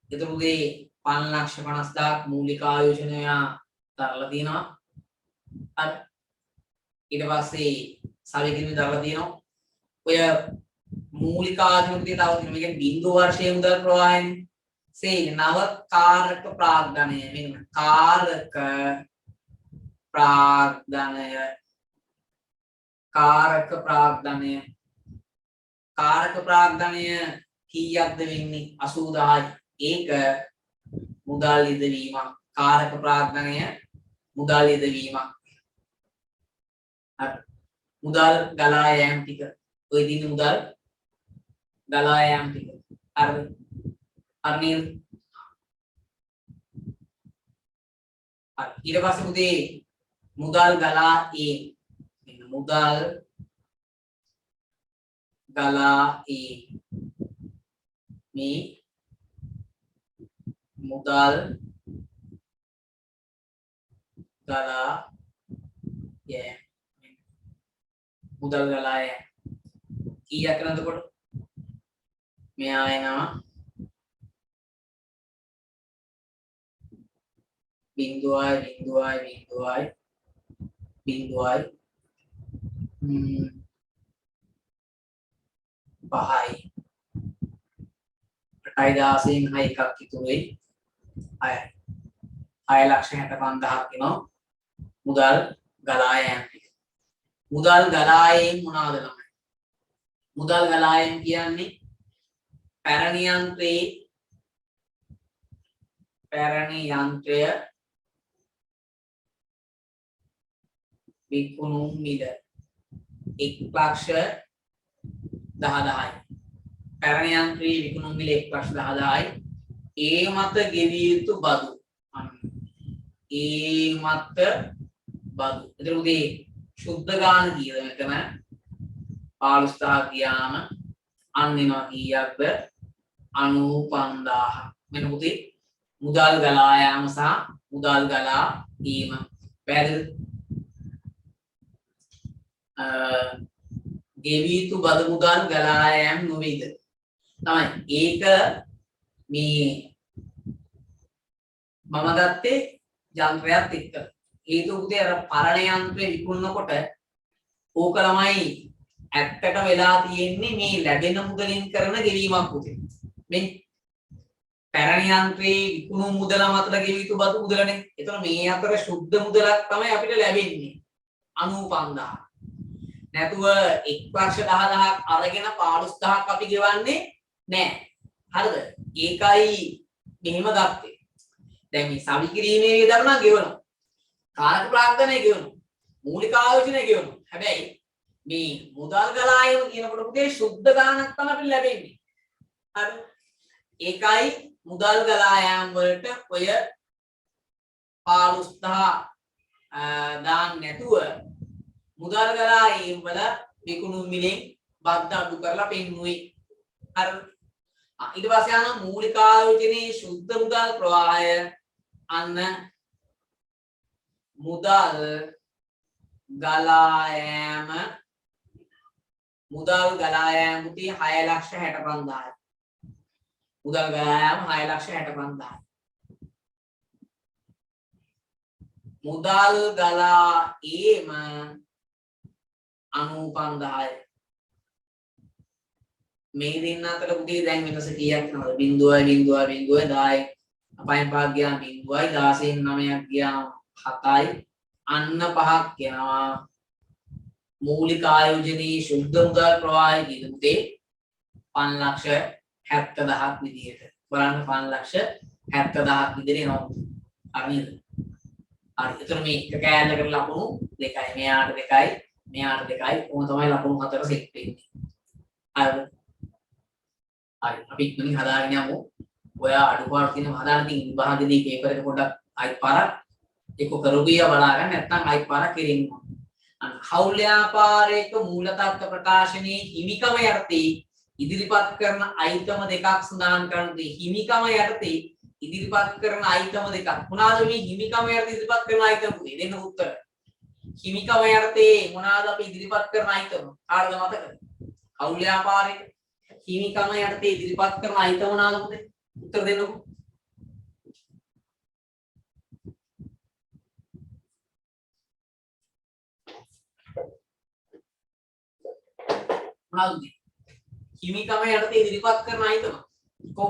එතකොට මේ 5,50,000ක් මූලික ආයෝජනය තරලා තියෙනවා. හරි. ඊට පස්සේ සවිකිරීම තරලා තියෙනවා. ඔය මූලික ආයෝජනකදී තව තියෙනවා. මේ කියන්නේ බිඳු වර්ෂයේ මුදල් ප්‍රවාහයනේ. සේ නව කාරක ප්‍රාග්ධනය මෙන්න කාරක ප්‍රාග්ධනය කීයක්ද වෙන්නේ? 80,000යි. ඒක මුදල් යෙදවීමක්. කාරක ප්‍රාග්ධනය මුදල් යෙදවීමක්. හරි. මුදල් ගලා යෑම ටික ඔය දින මුදල් ගලා යෑම ටික හරිද? හරි. ඊට පස්සේ උදේ මුදල් ගලා මෙන්න මුදල් ගලා මේ මුදල් ගලා මුදල් ගලා කීයක් කරනද කොට මෙයා එනවා 0.0.0.0.5යි 8,16න් 6 එකක් ඉතුරු වෙයි 6යි 6,65,000ක් වෙනවා මුදල් ගලා යෑම ටික. මුදල් ගලායෙන් මොනවාද ළමයි? මුදල් ගලායෙන් කියන්නේ පැරණි යන්ත්‍රය විකුණුම් මිල 1,10,000යි. පැරණි යන්ත්‍රයේ විකුණුම් මිල 1,10,000යි. ඒ මත ගෙවිය යුතු බදු. ඒ මත බදු. එතන උදේ සුද්ධ ගාන කීයද මෙතන? 15,000 ගියාම අන්න එනවා කීයක්ද? 95,000. මෙන්න පුතේ මුදල් ගලා යාම සහ මුදල් ගලා දීම. පැහැදිලිද? ගෙවිය යුතු බදු මුදල් ගලා යාම නොවේද? තමයි. ඒක මේ මම ගත්තේ යන්ත්‍රයත් එක්ක. හේතු පුතේ අර පරණ යන්ත්‍රය විකුණනකොට ඕක ළමයි ඇත්තට වෙලා තියෙන්නේ මේ ලැබෙන මුදලින් කරන ගෙවීමක් පුතේ. මේ පැරණි යන්ත්‍රයේ විකුණු මුදල මතට ගෙවිය යුතු බදු මුදලනේ. ඒතර මේ අතර සුද්ධ මුදලක් තමයි අපිට ලැබෙන්නේ 95,000. නැතුව 1,10,000ක් අරගෙන 15,000ක් අපි ගෙවන්නේ නෑ. හරිද? ඒකයි මෙහෙම ගත්තේ. දැන් මේ සවි කිරීමේ වියදම නම් ගෙවනවා. කාරක ප්‍රාග්ධනය ගෙවනවා. මූලික ආයෝජනය ගෙවනවා. හැබැයි මේ මුදල් ගලායම කියනකොට පුතේ සුද්ධ ගාණක් තමයි අපිට ලැබෙන්නේ. හරි? ඒකයි මුදල් ගලා යාම වලට ඔය 15,000 දාන්න නැතුව මුදල් ගලා යාම වල විකුණුම් මිලෙන් බද්ද අඩු කරලා පෙන්නුවේ. හරි? ඊට පස්සේ යන මූලික ආයෝජනයේ සුද්ධ මුදල් ප්‍රවාහය අන්න මුදල් ගලා යාම මුතේ 6,65,000. මුදල් ගලා යාම 6,65,000. මුදල් ගලා ඒම 95,000. මේ දෙන්න අතර පුතේ දැන් වෙනස කීයක් නේද? 0.0.0 10යි. අපයන් පහක් ගියාම 0යි 16න් 9ක් ගියාම 7යි. අන්න 5ක් යනවා. මූලික ආයෝජනයේ සුද්ධ මුදල් ප්‍රවාහය කීයද පුතේ? 5,70,000ක් විදියට. බලන්න 5,70,000ක් විදියට එනවා. හරිද? හරි. එතන මේ එක කෑල්ලකට ලකුණු 2යි. මෙයාට 2යි, මෙයාට 2යි. කොහොම තමයි ලකුණු 4 සෙට් වෙන්නේ. හරිද? හරි. අපි ඉක්මනින් හදාගෙන යමු. ඔයා අඩුපාඩු තියෙනවා හදාන්න තියෙන විභාගයේදී පේපර් එක පොඩ්ඩක් අයිත් පාරක් ඒක කරුගිය බලාගන්න නැත්නම් අයිත් පාරක් කෙරෙන්න ඕන. හවුල් ව්‍යාපාරයක මූල තත්ත්ව ප්‍රකාශනයේ හිමිකම යටතේ ඉදිරිපත් කරන අයිටම දෙකක් සඳහන් කරන්නේ හිමිකම යටතේ ඉදිරිපත් කරන අයිටම දෙකක්. මොනවාද මේ හිමිකම යටතේ ඉදිරිපත් කරන අයිටම පුතේ? දෙන්න උත්තර. හිමිකම යටතේ මොනවාද අපි ඉදිරිපත් කරන අයිටම? කාටද මතකද? හවුල් ව්‍යාපාරයක හිමිකම යටතේ ඉදිරිපත් කරන අයිටම මොනවාද පුතේ? උත්තර දෙන්නකෝ. මොනවද? හිමිකම යටතේ ඉදිරිපත් කරන අයිටම. කො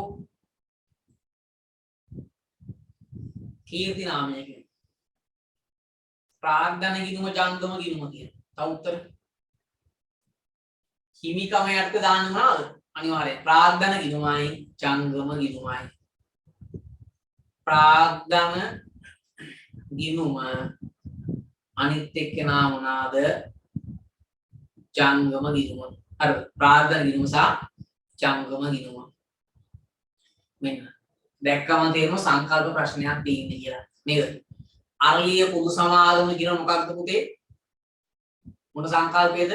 කීර්ති නාමය කියන්නේ. ප්‍රාග්ධන ගිණුම ජංගම ගිණුම කියන. තව උත්තර. හිමිකම යටතේ දාන්න මොනවද? අනිවාර්යයෙන් ප්‍රාග්ධන ගිණුමයි ජංගම ගිණුමයි. ප්‍රාග්ධන ගිණුම අනිත් එක්කෙනා මොනවාද? ජංගම ගිණුම. අර ප්‍රාග්ධන ගිණුම සහ ජංගම ගිණුම. මෙන්න දැක්කම තේරෙනවා සංකල්ප ප්‍රශ්නයක් තියෙන්නේ කියලා. නේද? අරලිය පොදු සමාගම කියන මොකක්ද පුතේ? මොන සංකල්පයේද?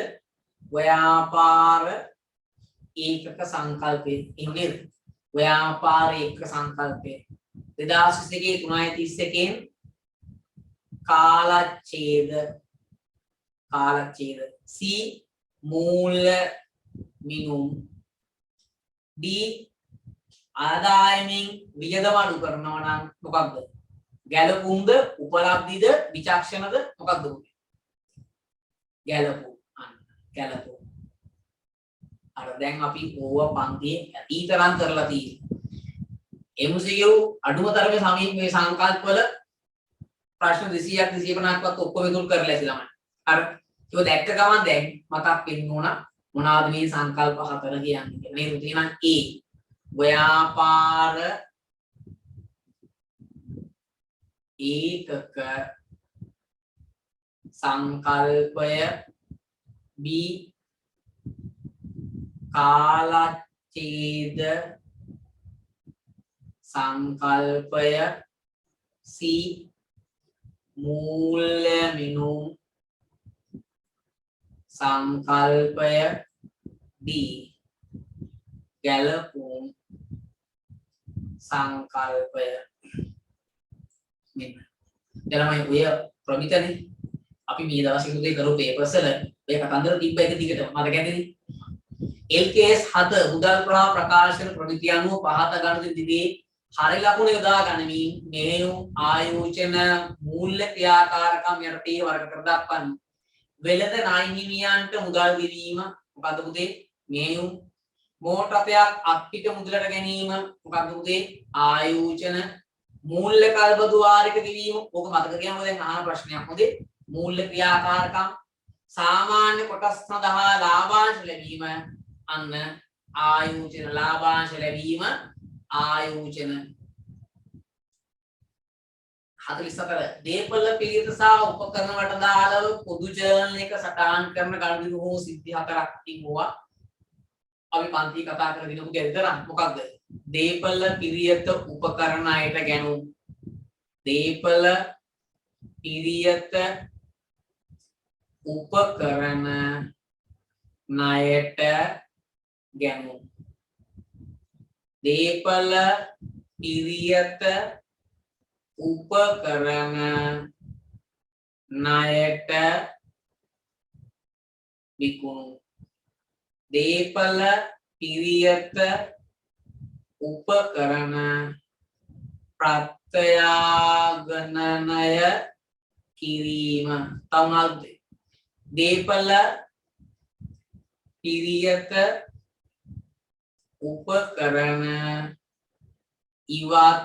ව්‍යාපාර ඒකක සංකල්පය. එහෙම නේද? ව්‍යාපාර ඒකක සංකල්පය 2021 3.31න් කාලච්ඡේද C මූල්‍ය මිනුම් D ආදායමින් වියදම අඩු කරනවා නම් මොකක්ද? ගැලපුම්ද උපලබ්ධිද විචක්ෂණද මොකක්ද පුතේ? ගැලපුම්. ගැලපුම්. අර දැන් අපි ඕව පන්තියේ ඊතරම් කරලා තියෙන්නේ. MCQ අඩුම තරමේ සමීප මේ සංකල්ප වල ප්‍රශ්න 200ක් 250ක්වත් ඔක්කොම ඉතුරු කරලා ඇති ළමයි. අර ඒක දැක්ක ගමන් දැන් මතක් වෙන්න ඕන මොනවාද මේ සංකල්ප හතර කියන්නේ. මේ රුධිරණ A ව්‍යාපාර ඒකක සංකල්පය B කාලච්ඡේද සංකල්පය C මූල්‍ය මිනුම් සංකල්පය D ගැලපුම් සංකල්පය. මෙන්න දැන් ඔය ප්‍රමිතනේ අපි මේ දවස් ඉදේ කරපු පේපර්ස් වල ඔය කතන්දර තිබ්බ එක දිගට මතක ඇතිනේ. LKS 7 මුදල් ප්‍රවාහ ප්‍රකාශන ප්‍රමිතිය අනුව පහත ගණිත දිදී හරි ලකුණු යොදා ගනිමින් මෙහෙයුම් ආයෝජන මූල්‍ය ක්‍රියාකාරකම් යටතේ වර්ග කර දක්වන්න. වෙළඳ ණය හිමියන්ට මුදල් ගෙවීම මොකද්ද පුතේ? මෙහෙයුම් මෝටරයක් අත්පිට මුදලට ගැනීම මොකද්ද පුතේ? ආයෝජන මූල්‍ය කල්පතු වාරික ගෙවීම. ඕක මතක තියාගන්න දැන් අහන ප්‍රශ්නයක් මොකද? මූල්‍ය ක්‍රියාකාරකම් සාමාන්‍ය කොටස් සඳහා ලාභාංශ ලැබීම අන්න ආයෝජන ලාභාංශ ලැබීම ආයෝජන 44 දීපල පිළිවෙත සහ උපකරණ වලට දාලව පොදු ජර්නල් එක සටහන් කරන ගණිත හෝ සිද්ධි හතරක් තිබුවා. අපි පන්ති කතා කරගෙන ඉන්නු ගැදතරම් මොකක්ද? දීපල පිළිවෙත උපකරණ අයට ගැනුම්. දීපල පිළිවෙත උපකරණ ණයට ගැනුම්. දීපල පිළිවෙත උපකරණ ණයට විකුණු. දීපල පිළිවෙත උපකරණ ප්‍රත්‍යාගනනය කිරීම. තවුනක්ද? දීපල පිළිවෙත උපකරණ ඉවත්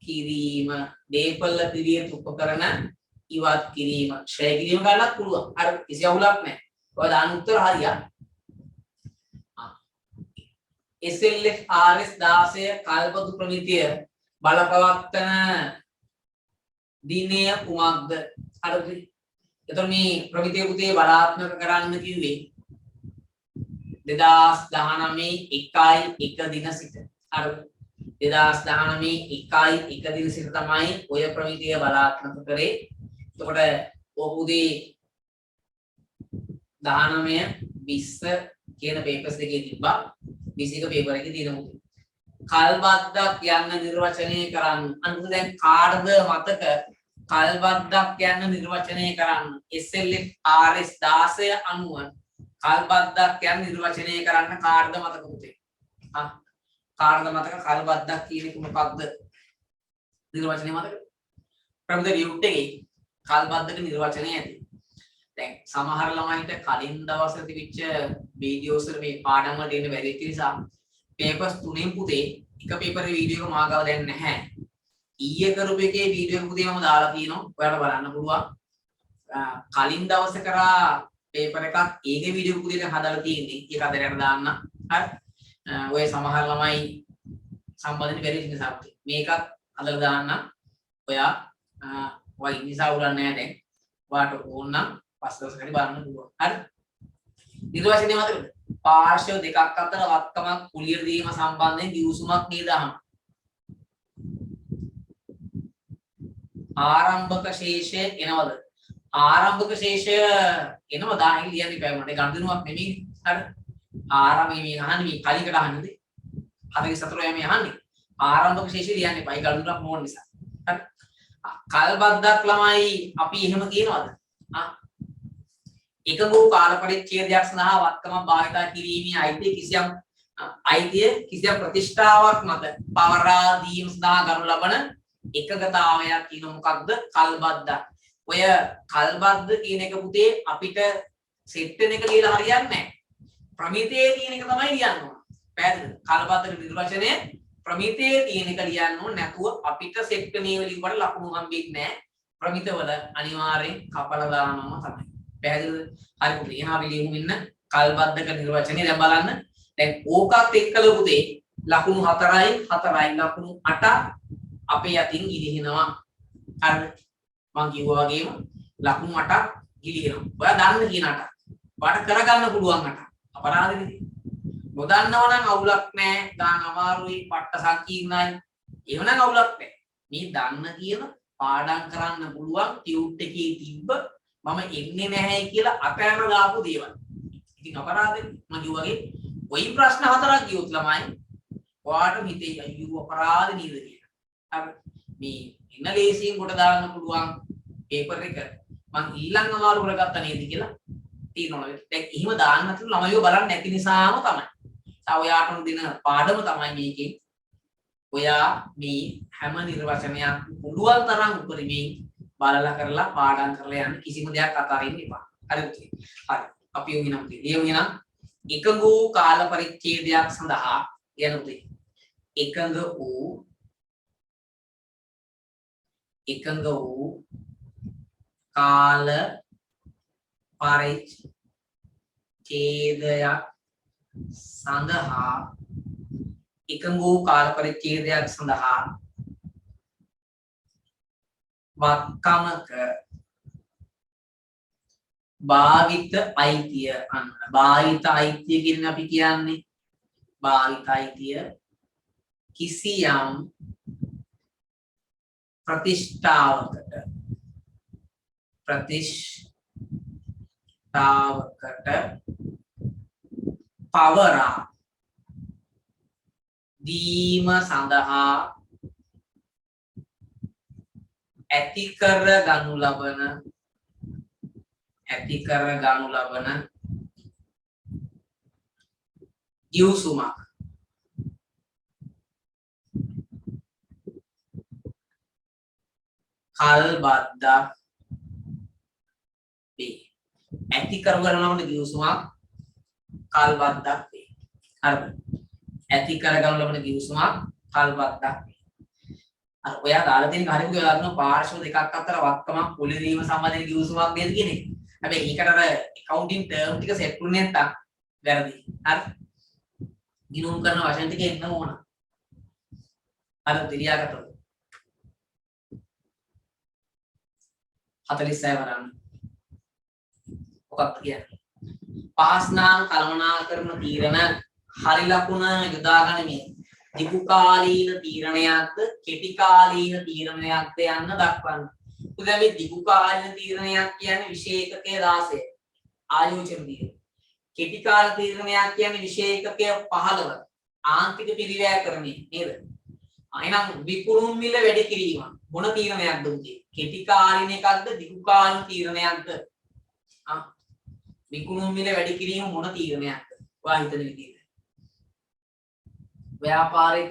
කිරීම. දීපල පිළිවෙත උපකරණ ඉවත් කිරීම. ක්ෂය කිරීම ගන්නත් පුළුවන්. අර කිසි අවුලක් නැහැ. ඔය දාන උත්තර හරියක්. SLF RS 16 කල්පතු ප්‍රමිතිය බලපවත්තන දිනය කුමක්ද? හරිද? එතකොට මේ ප්‍රමිතිය පුතේ බලාත්මක කරන්න කිව්වේ 2019 1 දින සිට. හරිද? 2019 1 දින සිට තමයි ඔය ප්‍රමිතිය බලාත්මක කරේ. එතකොට ඔහුදී 19 20 කියන පේපර්ස් දෙකේ තිබ්බා. 21 පේපර් එකේ තියෙන මුතු. කල්බද්දක් යන්න නිර්වචනය කරන්න. අන්න දැන් කාර්ද මතක කල්බද්දක් යන්න නිර්වචනය කරන්න. SLF RS 16 අනුව කල්බද්දක් යන්න නිර්වචනය කරන්න කාර්ද මතක පුතේ. කාර්ද මතක කල්බද්දක් කියන එක මොකක්ද? නිර්වචනය මතක. ප්‍රමුද වියුට් එකේ කල්බද්දක නිර්වචනය ඇති. දැන් සමහර ළමයින්ට කලින් දවසේ තිබිච්ච වීඩියෝස් වල මේ පාඩම් වලට එන්න බැරි නිසා පේපර්ස් තුනෙන් පුතේ එක පේපරේ වීඩියෝ එක මාගාව දැන් නැහැ. ඊයේ කරපු එකේ වීඩියෝ එක පුතේ මම දාලා තියෙනවා. ඔයාලට බලන්න පුළුවන්. කලින් දවසේ කරා පේපර් එකක් ඒකේ වීඩියෝ පුතේ දැන් හදලා තියෙන්නේ. ඒක අතරට දාන්න. හරි. ඔය සමහර ළමයි සම්බන්ධ වෙන්න බැරි නිසා මේකත් හදලා දාන්න. ඔයා ඔය නිසා උලන්නේ නැහැ දැන්. ඔයාට ඕන නම් පස්වස් කරේ බලන්න පුළුවන්. හරි. නිර්වචනය මතකද? පාර්ශ්ව දෙකක් අතර වත්කමක් කුලිය දීම සම්බන්ධයෙන් දියුසුමක් නේද අහන්න. ආරම්භක ශේෂය එනවද? ආරම්භක ශේෂය එනවා දාහි ලියන්න ඉපෑ මට ගණිතනුවක් නෙමෙයි. හරි. ආරම්භයේ මේ අහන්නේ මේ කලිකට අහන්නේද? 44 මේ අහන්නේ. ආරම්භක ශේෂය ලියන්න එපා. ඒ ගණිතනුවක් නෝන නිසා. හරි. කල්බද්දක් ළමයි අපි එහෙම කියනවද? එකම වූ කාල පරිච්ඡේදයක් සඳහා වත්කමක් භාවිතා කිරීමේ අයිතිය කිසියම් ප්‍රතිෂ්ඨාවක් මත පවරා දීම සඳහා ගනු ලබන එකගතාවයක් කියන මොකක්ද? කල්බද්දක්. ඔය කල්බද්ද කියන එක පුතේ අපිට සෙට් වෙන එක ලියලා හරියන්නේ නැහැ. ප්‍රමිතයේ තියෙන එක තමයි ලියන්න ඕන. පැහැදිලිද? කල්බද්දේ නිර්වචනය ප්‍රමිතයේ තියෙන එක ලියන්න ඕන නැතුව අපිට සෙට් මේ වලින් වල ලකුණු හම්බෙන්නේ නැහැ. ප්‍රමිතවල අනිවාර්යෙන් කපලා දානවම තමයි. පැහැදිලිද? හරි පුතේ. එහෙනම් අපි ලියමු මෙන්න කල්බද්ධක නිර්වචනය. දැන් බලන්න. දැන් ඕකත් එක්කල පුතේ ලකුණු 4යි 4යි ලකුණු 8 අපේ යටින් ගිලිහෙනවා. හරිද? මම කිව්වා වගේම ලකුණු 8ක් ගිලිහෙනවා. ඔයා දන්න කියන 8. ඔයාට කරගන්න පුළුවන් 8. අපරාධෙනේ. නොදන්නව නම් අවුලක් නැහැ. දාන අමාරුයි, පට්ට සංකීර්ණයි. එහෙනම් අවුලක් නැහැ. මේ දන්න කියන පාඩම් කරන්න පුළුවන් ටියුට් එකේ තිබ්බ මම එන්නේ නැහැ කියලා අතෑර දාපු දේවල්. ඉතින් අපරාධෙනේ. මම කිව්වාගේ ওই ප්‍රශ්න 4ක් ගියොත් ළමයි ඔයාට හිතේ අයියෝ අපරාධ නේද කියලා. හරි. මේ එන්න ලේසියෙන් කොට දාන්න පුළුවන් පේපර් එක මම ඊළඟ අමාරු කරගත්ත නේද කියලා තියෙනවා. දැන් එහෙම දාන්න නැතුව ළමයිව බලන්නේ නැති නිසාම තමයි. ඔයාටම දෙන පාඩම තමයි මේකේ. ඔයා මේ හැම නිර්වචනයක් පුළුවන් තරම් උපරිමයෙන් බලලා කරලා පාඩම් කරලා යන්න කිසිම දෙයක් අතාරින්න එපා. හරිද? හරි. අපි යමුනම් ලියමුනම් එකඟ වූ කාල පරිච්ඡේදයක් සඳහා යන උදේ. එකඟ වූ කාල පරිච්ඡේදයක් සඳහා එකඟ වූ කාල පරිච්ඡේදයක් සඳහා වක්කමක භාවිත අයිතිය අන්න භාවිත අයිතිය කියන අපි කියන්නේ භාවිත අයිතිය කිසියම් ප්‍රතිෂ්ඨාවකට පවරා දීම සඳහා ඇති කර ගනු ලබන ගිවිසුමක් කල්බද්ධක් වේ. ඇති කර ගනු ලබන ගිවිසුමක් කල්බද්ධක් වේ. හරිද? ඇති කර ගනු ලබන ගිවිසුමක් කල්බද්ධක් වේ. අර ඔයා දාලා තියෙන හරියට ඔයා දන්නවා පාර්ශ්ව දෙකක් අතර වක්කමක් පොලිදීම සම්බන්ධයෙන් ගිවිසුමක් නේද කියන එක. හැබැයි ඒකට අර accounting term ටික සෙට් වුනේ නැත්තම් වැරදි. හරි. ගිණුම් කරන වචන ටික එන්න ඕන. අර දෙලියාගත්තොත් 46 වරන්. මොකක්ද කියන්නේ? පාස්නාන් කළමනාකරන තීරණ හරි ලකුණ යොදා ගනිමින් දිගු කාලීන තීරණයක්ද කෙටි කාලීන තීරණයක්ද යන්න දක්වන්න. උදේ මේ දිගු කාලීන තීරණයක් කියන්නේ විශේෂ ඒකකයේ 16 ආයෝජන තීරණ. කෙටි කාල තීරණයක් කියන්නේ විශේෂ ඒකකයේ 15 ආන්තික පිරිවැයකරණය නේද? එහෙනම් විකුණුම් මිල වැඩි කිරීම මොන තීරණයක්ද උදේ? කෙටි කාලීන එකක්ද දිගු කාලීන තීරණයක්ද? විකුණුම් මිල වැඩි කිරීම මොන තීරණයක්ද? ඔයා හිතන විදිහට. ව්‍යාපාරික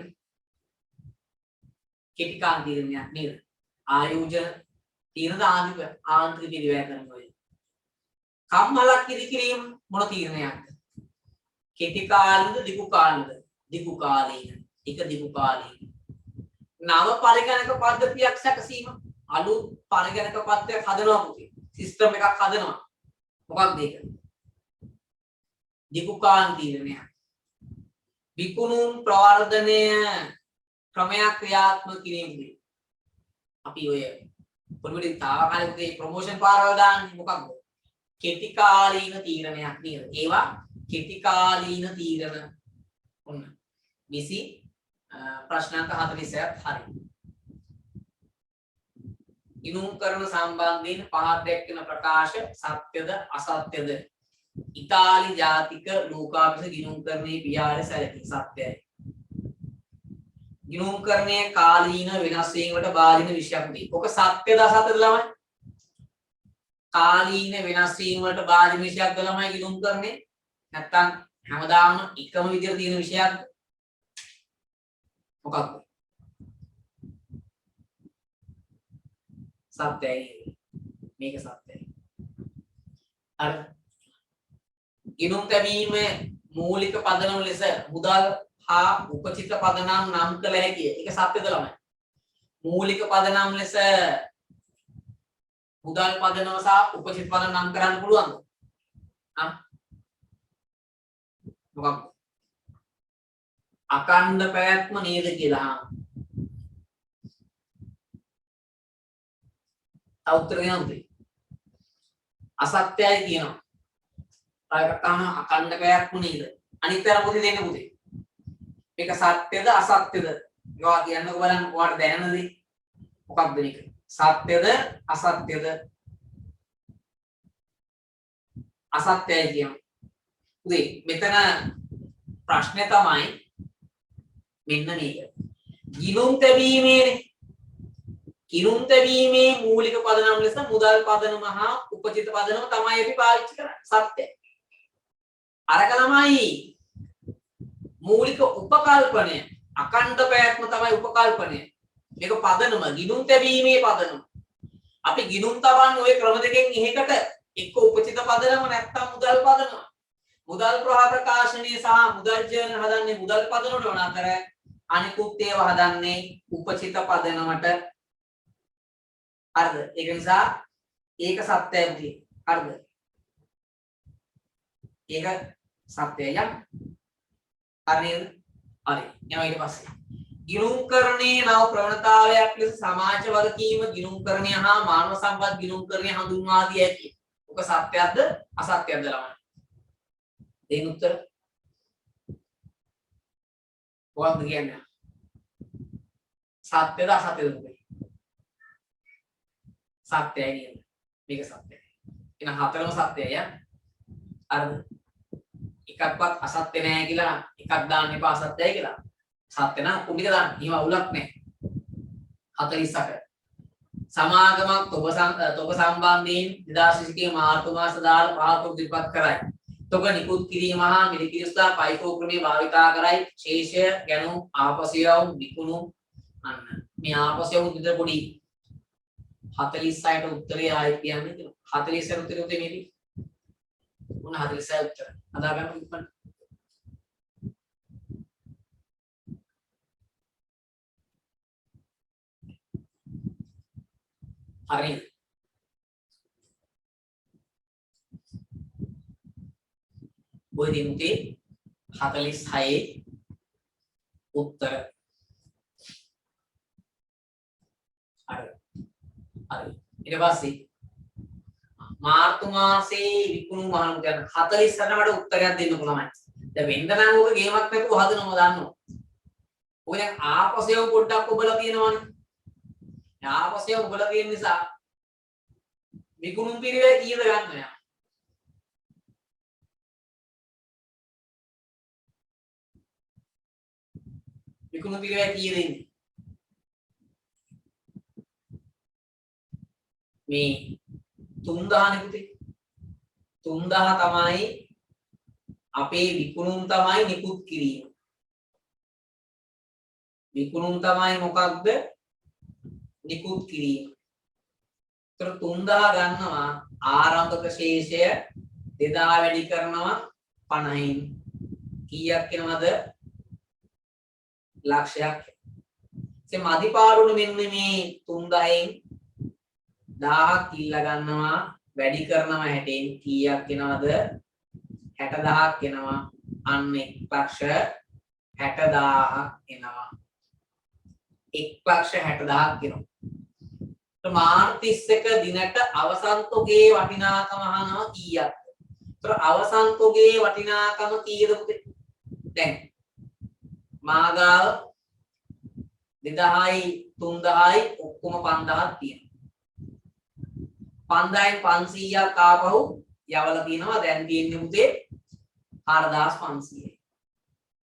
කෙටි කාල තීරණයක් නේද? ආයෝජන තීරණ ආන්තික පිරිවැයකරණය ඔය. කම්මලක් ඉදි කිරීම මොන තීරණයක්ද? කෙටි කාලීනද දිගු කාලීනද? දිගු කාලීන. එක දිගු කාලීන. නව පරිගණක පද්ධතියක් සැකසීම අලුත් පරිගණක පද්ධතියක් හදනවා පුතේ. සිස්ටම් එකක් හදනවා. මොකක්ද ඒක? දිගු කාලීන තීරණයක්. විකුණුම් ප්‍රවර්ධනය ක්‍රමයක් ක්‍රියාත්මක කිරීමේදී අපි ඔය පොඩි තාවකාලික ප්‍රොමෝෂන් පාරවල් දාන්නේ මොකක්ද? කෙටි කාලීන තීරණයක් නේද? ඒවා කෙටි කාලීන තීරණ. ඔන්න 20 ප්‍රශ්නාංක 46ක් හරි. ඉනුම් කරන සම්බන්ධයෙන් පහත් දැක්වෙන ප්‍රකාශ සත්‍යද අසත්‍යද? ඉතාලි ජාතික ලෝකාභිෂ ගිණුම්කරණයේ පියාට සැලකී සත්‍යයි. ගිණුම්කරණයේ කාලීන වෙනස් වීමකට බාධින විෂයක් දී. ඔක සත්‍යද අසත්‍යද ළමයි? කාලීන වෙනස් වීම වලට බාධින විෂයක්ද ළමයි ගිණුම්කරණේ? නැත්තම් හැමදාම එකම විදිහට තියෙන විෂයක්ද? මොකක්ද? සත්‍යයි. මේක සත්‍යයි. අර ගිණුම් තැබීමේ මූලික පදනම ලෙස මුදල් හා උපචිත පදනම් නම් කළ හැකිය. ඒක සත්‍යද ළමයි? මූලික පදනම් ලෙස මුදල් පදනම සහ උපචිත පදනම නම් කරන්න පුළුවන්ද? මොකක්ද? අකණ්ඩ පැවැත්ම නේද කියලා. උත්තර දෙනවා. අසත්‍යයි කියනවා. ආයකට තමයි අකණ්ඩ පැවැත්ම නේද? අනිත් අර මොකද දෙන්නේ පුතේ? මේක සත්‍යද අසත්‍යද? ඒවා කියන්නකො බලන්න ඔයාලට දැනෙන දේ. මොකක්ද මේක? සත්‍යද අසත්‍යද? අසත්‍යයි කියනවා. පුතේ මෙතන ප්‍රශ්නේ තමයි මෙන්න මේක. ගිණුම් තැබීමේනේ. ගිණුම් තැබීමේ මූලික පදනම ලෙස මුදල් පදනම හා උපචිත පදනම තමයි අපි පාවිච්චි කරන්නේ. සත්‍යයි. අරක තමයි මූලික උපකල්පනය. අකණ්ඩ පැවැත්ම තමයි උපකල්පනය. මේක පදනම ගිණුම් තැබීමේ පදනම. අපි ගිණුම් තබන්නේ ওই ක්‍රම දෙකෙන් එකකට එක්ක උපචිත පදනම නැත්නම් මුදල් පදනම. මුදල් ප්‍රකාශනයේ සහ මුදල් ජර්නල් හදන්නේ මුදල් පදනමට වන අතර අනිකුත් ඒවා හදන්නේ උපචිත පදනමට. හරිද? ඒක නිසා ඒක සත්‍යයි පුතේ. හරිද? ඒක සත්‍යයි යම්. හරිද? හරි. එනවා ඊට පස්සේ. ගිණුම්කරණයේ නව ප්‍රවණතාවයක් ලෙස සමාජ වගකීම ගිණුම්කරණය හා මානව සම්පත් ගිණුම්කරණය හඳුන්වා දී ඇති. ඔක සත්‍යයක්ද අසත්‍යයක්ද ළමයි? දෙන්න උත්තර. කොහොමද කියන්නේ? සත්‍යද අසත්‍යද පුතේ? සත්‍යයි නේද? මේක සත්‍යයි. එහෙනම් හතරම සත්‍යයි යා. අර එකක්වත් අසත්‍ය නැහැ කියලා එකක් දාන්න එපා අසත්‍යයි කියලා. සත්‍ය නම් කුඩික දාන්න. එහෙම අවුලක් නැහැ. 48. සමාගමක් තොග සම්බන්ධයෙන් 2021 මාර්තු මාස 15 ඉදිරිපත් කරයි. තොග නිකුත් කිරීම හා මිලකිරීම පයිකෝ ක්‍රමයේ භාවිතා කරයි. ශේෂය ගැනු ආපසියවුම් විකුණු අන්න. මේ ආපසියවුම් විතර පොඩි 46ට උත්තරය ආයි කියන්නේ කියලා. 46ට උත්තරේ උදේ මේකේ. මොන 46 උත්තර. අදා ගන්න ඉක්මනට. හරි. ඔය දිනුතේ 46 උත්තර. හරි. හරි. ඊට පස්සේ මාර්තු මාසේ විකුණු මහණු කියන 48ට මට උත්තරයක් දෙන්න පුළුවන්. දැන් වෙන්න නම් ඕක ගේමක් නැතුව හදනවම දන්නවා. ඔය දැන් ආපසේව පොඩ්ඩක් ඔබලා තියෙනවනේ. ආපසේව ඔබලා තියෙන නිසා විකුණු පිරිවෙල කීයද ගන්න යා. විකුණු පිරිවෙල කීයද ඉන්නේ? මේ 3000 නේ පුතේ. 3000 තමයි අපේ විකුණුම් තමයි නිකුත් කිරීම. විකුණුම් තමයි මොකක්ද? නිකුත් කිරීම. ඒතර 3000 ගන්නවා ආරම්භක ශේෂය 2000 වැඩි කරනවා 50න්. කීයක් වෙනවද? ලක්ෂයක්. ඉතින් මදිපාරුනේ මෙන්න මේ 3000න් 1000ක් ඉල්ල ගන්නවා වැඩි කරනවා 60න් කීයක් වෙනවද? 60000ක් එනවා. අන්න 1,60,000ක් එනවා. 1,60,000ක් එනවා. මාර්තු 31 දිනට අවසන් තොගේ වටිනාකම අහනවා කීයක්ද? ඒතර අවසන් තොගේ වටිනාකම කීයද පුතේ? දැන් මාගාව 2000යි 3000යි ඔක්කොම 5000ක් තියෙනවා. 5000න් 500ක් ආපහු යවලා තියෙනවා. දැන් තියෙන්නේ පුතේ 4500යි.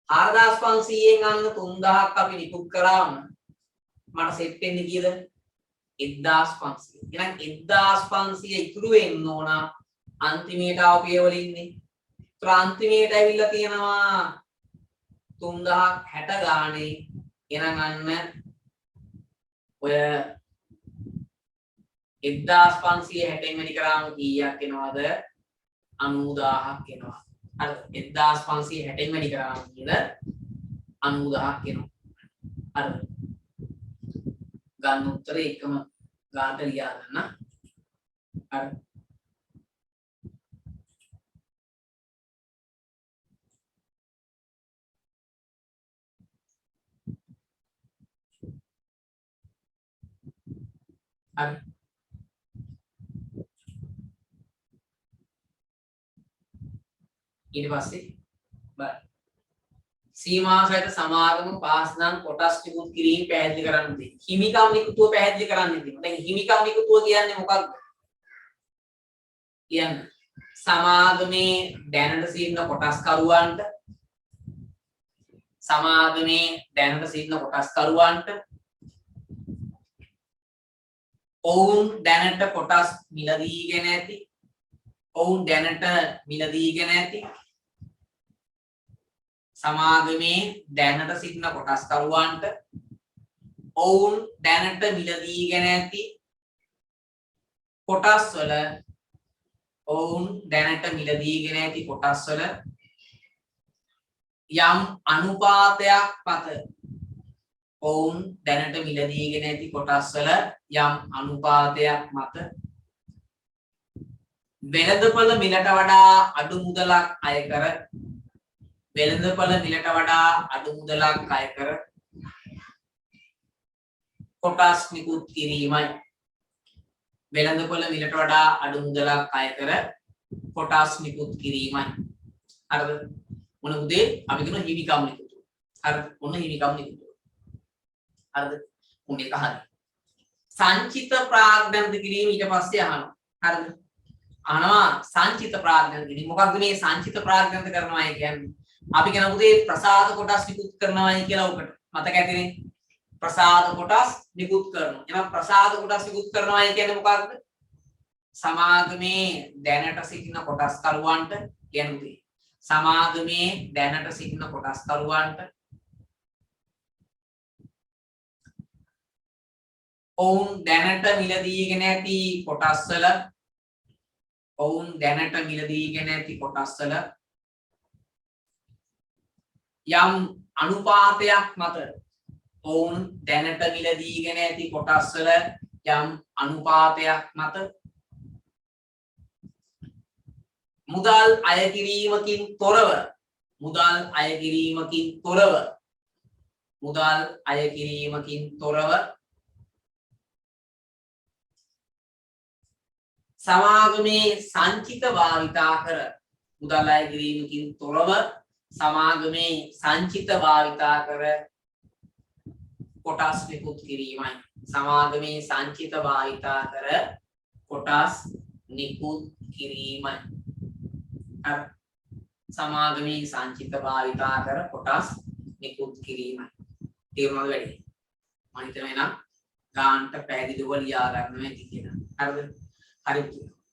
4500න් අන්න 3000ක් අපි නිකුත් කරාම මට සෙට් වෙන්නේ කීයද? 1500. එහෙනම් 1500 ඉතුරු වෙන්න ඕන අන්තිමේට ආපිය වල ඉන්නේ. ඒතර අන්තිමේට ඇවිල්ලා තියෙනවා 3060 ගානේ. එහෙනම් අන්න ඔය 1560න් වැඩි කරාම කීයක් එනවද? 90000ක් එනවා. හරි 1560න් වැඩි කරාම කීයද? 90000ක් එනවා. හරි. ගන්න උත්තරේ එකම ගානට ලියා ගන්න. හරි හරි ඊට පස්සේ බලන්න සීමා සහිත සමාගම පාස්නම් කොටස් නිකුත් කිරීම පැහැදිලි කරන්න දෙයි. හිමිකම් නිකුතුව පැහැදිලි කරන්න දෙන්න. දැන් හිමිකම් නිකුතුව කියන්නේ මොකක්ද? කියන්නේ සමාගමේ දැනට සිටින කොටස්කරුවන්ට ඔවුන් දැනට කොටස් මිලදීගෙන ඇති සමාගමේ දැනට සිටින කොටස්කරුවන්ට ඔවුන් දැනට මිලදීගෙන ඇති කොටස්වල යම් අනුපාතයක් මත වෙළඳපොළ මිලට වඩා අඩු මුදලක් අය කර කොටස් නිකුත් කිරීමයි. වෙළඳපොළ මිලට වඩා අඩු මුදලක් අය කර කොටස් නිකුත් කිරීමයි. හරිද? මොන උදේ අපි කියන හිමිකම් නිකුතුව. හරිද? මොන හිමිකම් නිකුතුව. හරිද? උන් එක හරි. සංචිත ප්‍රාග්ධන්ත කිරීම ඊට පස්සේ අහනවා. හරිද? අහනවා සංචිත ප්‍රාග්ධන්ත කිරීම. මොකක්ද මේ සංචිත ප්‍රාග්ධන්ත කරනවා කියන්නේ? අපි කියන උදේ ප්‍රසාද කොටස් නිකුත් කරනවායි කියලා උකට. මතක ඇතිනේ. ප්‍රසාද කොටස් නිකුත් කරනවා. එහෙනම් ප්‍රසාද කොටස් නිකුත් කරනවායි කියන්නේ මොකක්ද? සමාගමේ දැනට සිටින කොටස්කරුවන්ට කියන්නේ සමාගමේ දැනට සිටින කොටස්කරුවන්ට ඔවුන් දැනට මිලදීගෙන ඇති කොටස්වල යම් අනුපාතයක් මත මුදල් අය කිරීමකින් තොරව සමාගමේ සංචිත භාවිතා කර කොටස් නිකුත් කිරීමයි. තේරුණාද වැඩි? මම හිතනවා එහෙනම් ගාන්ට පැහැදිලිව ලියා ගන්න ඇති කියලා. හරිද? හරි.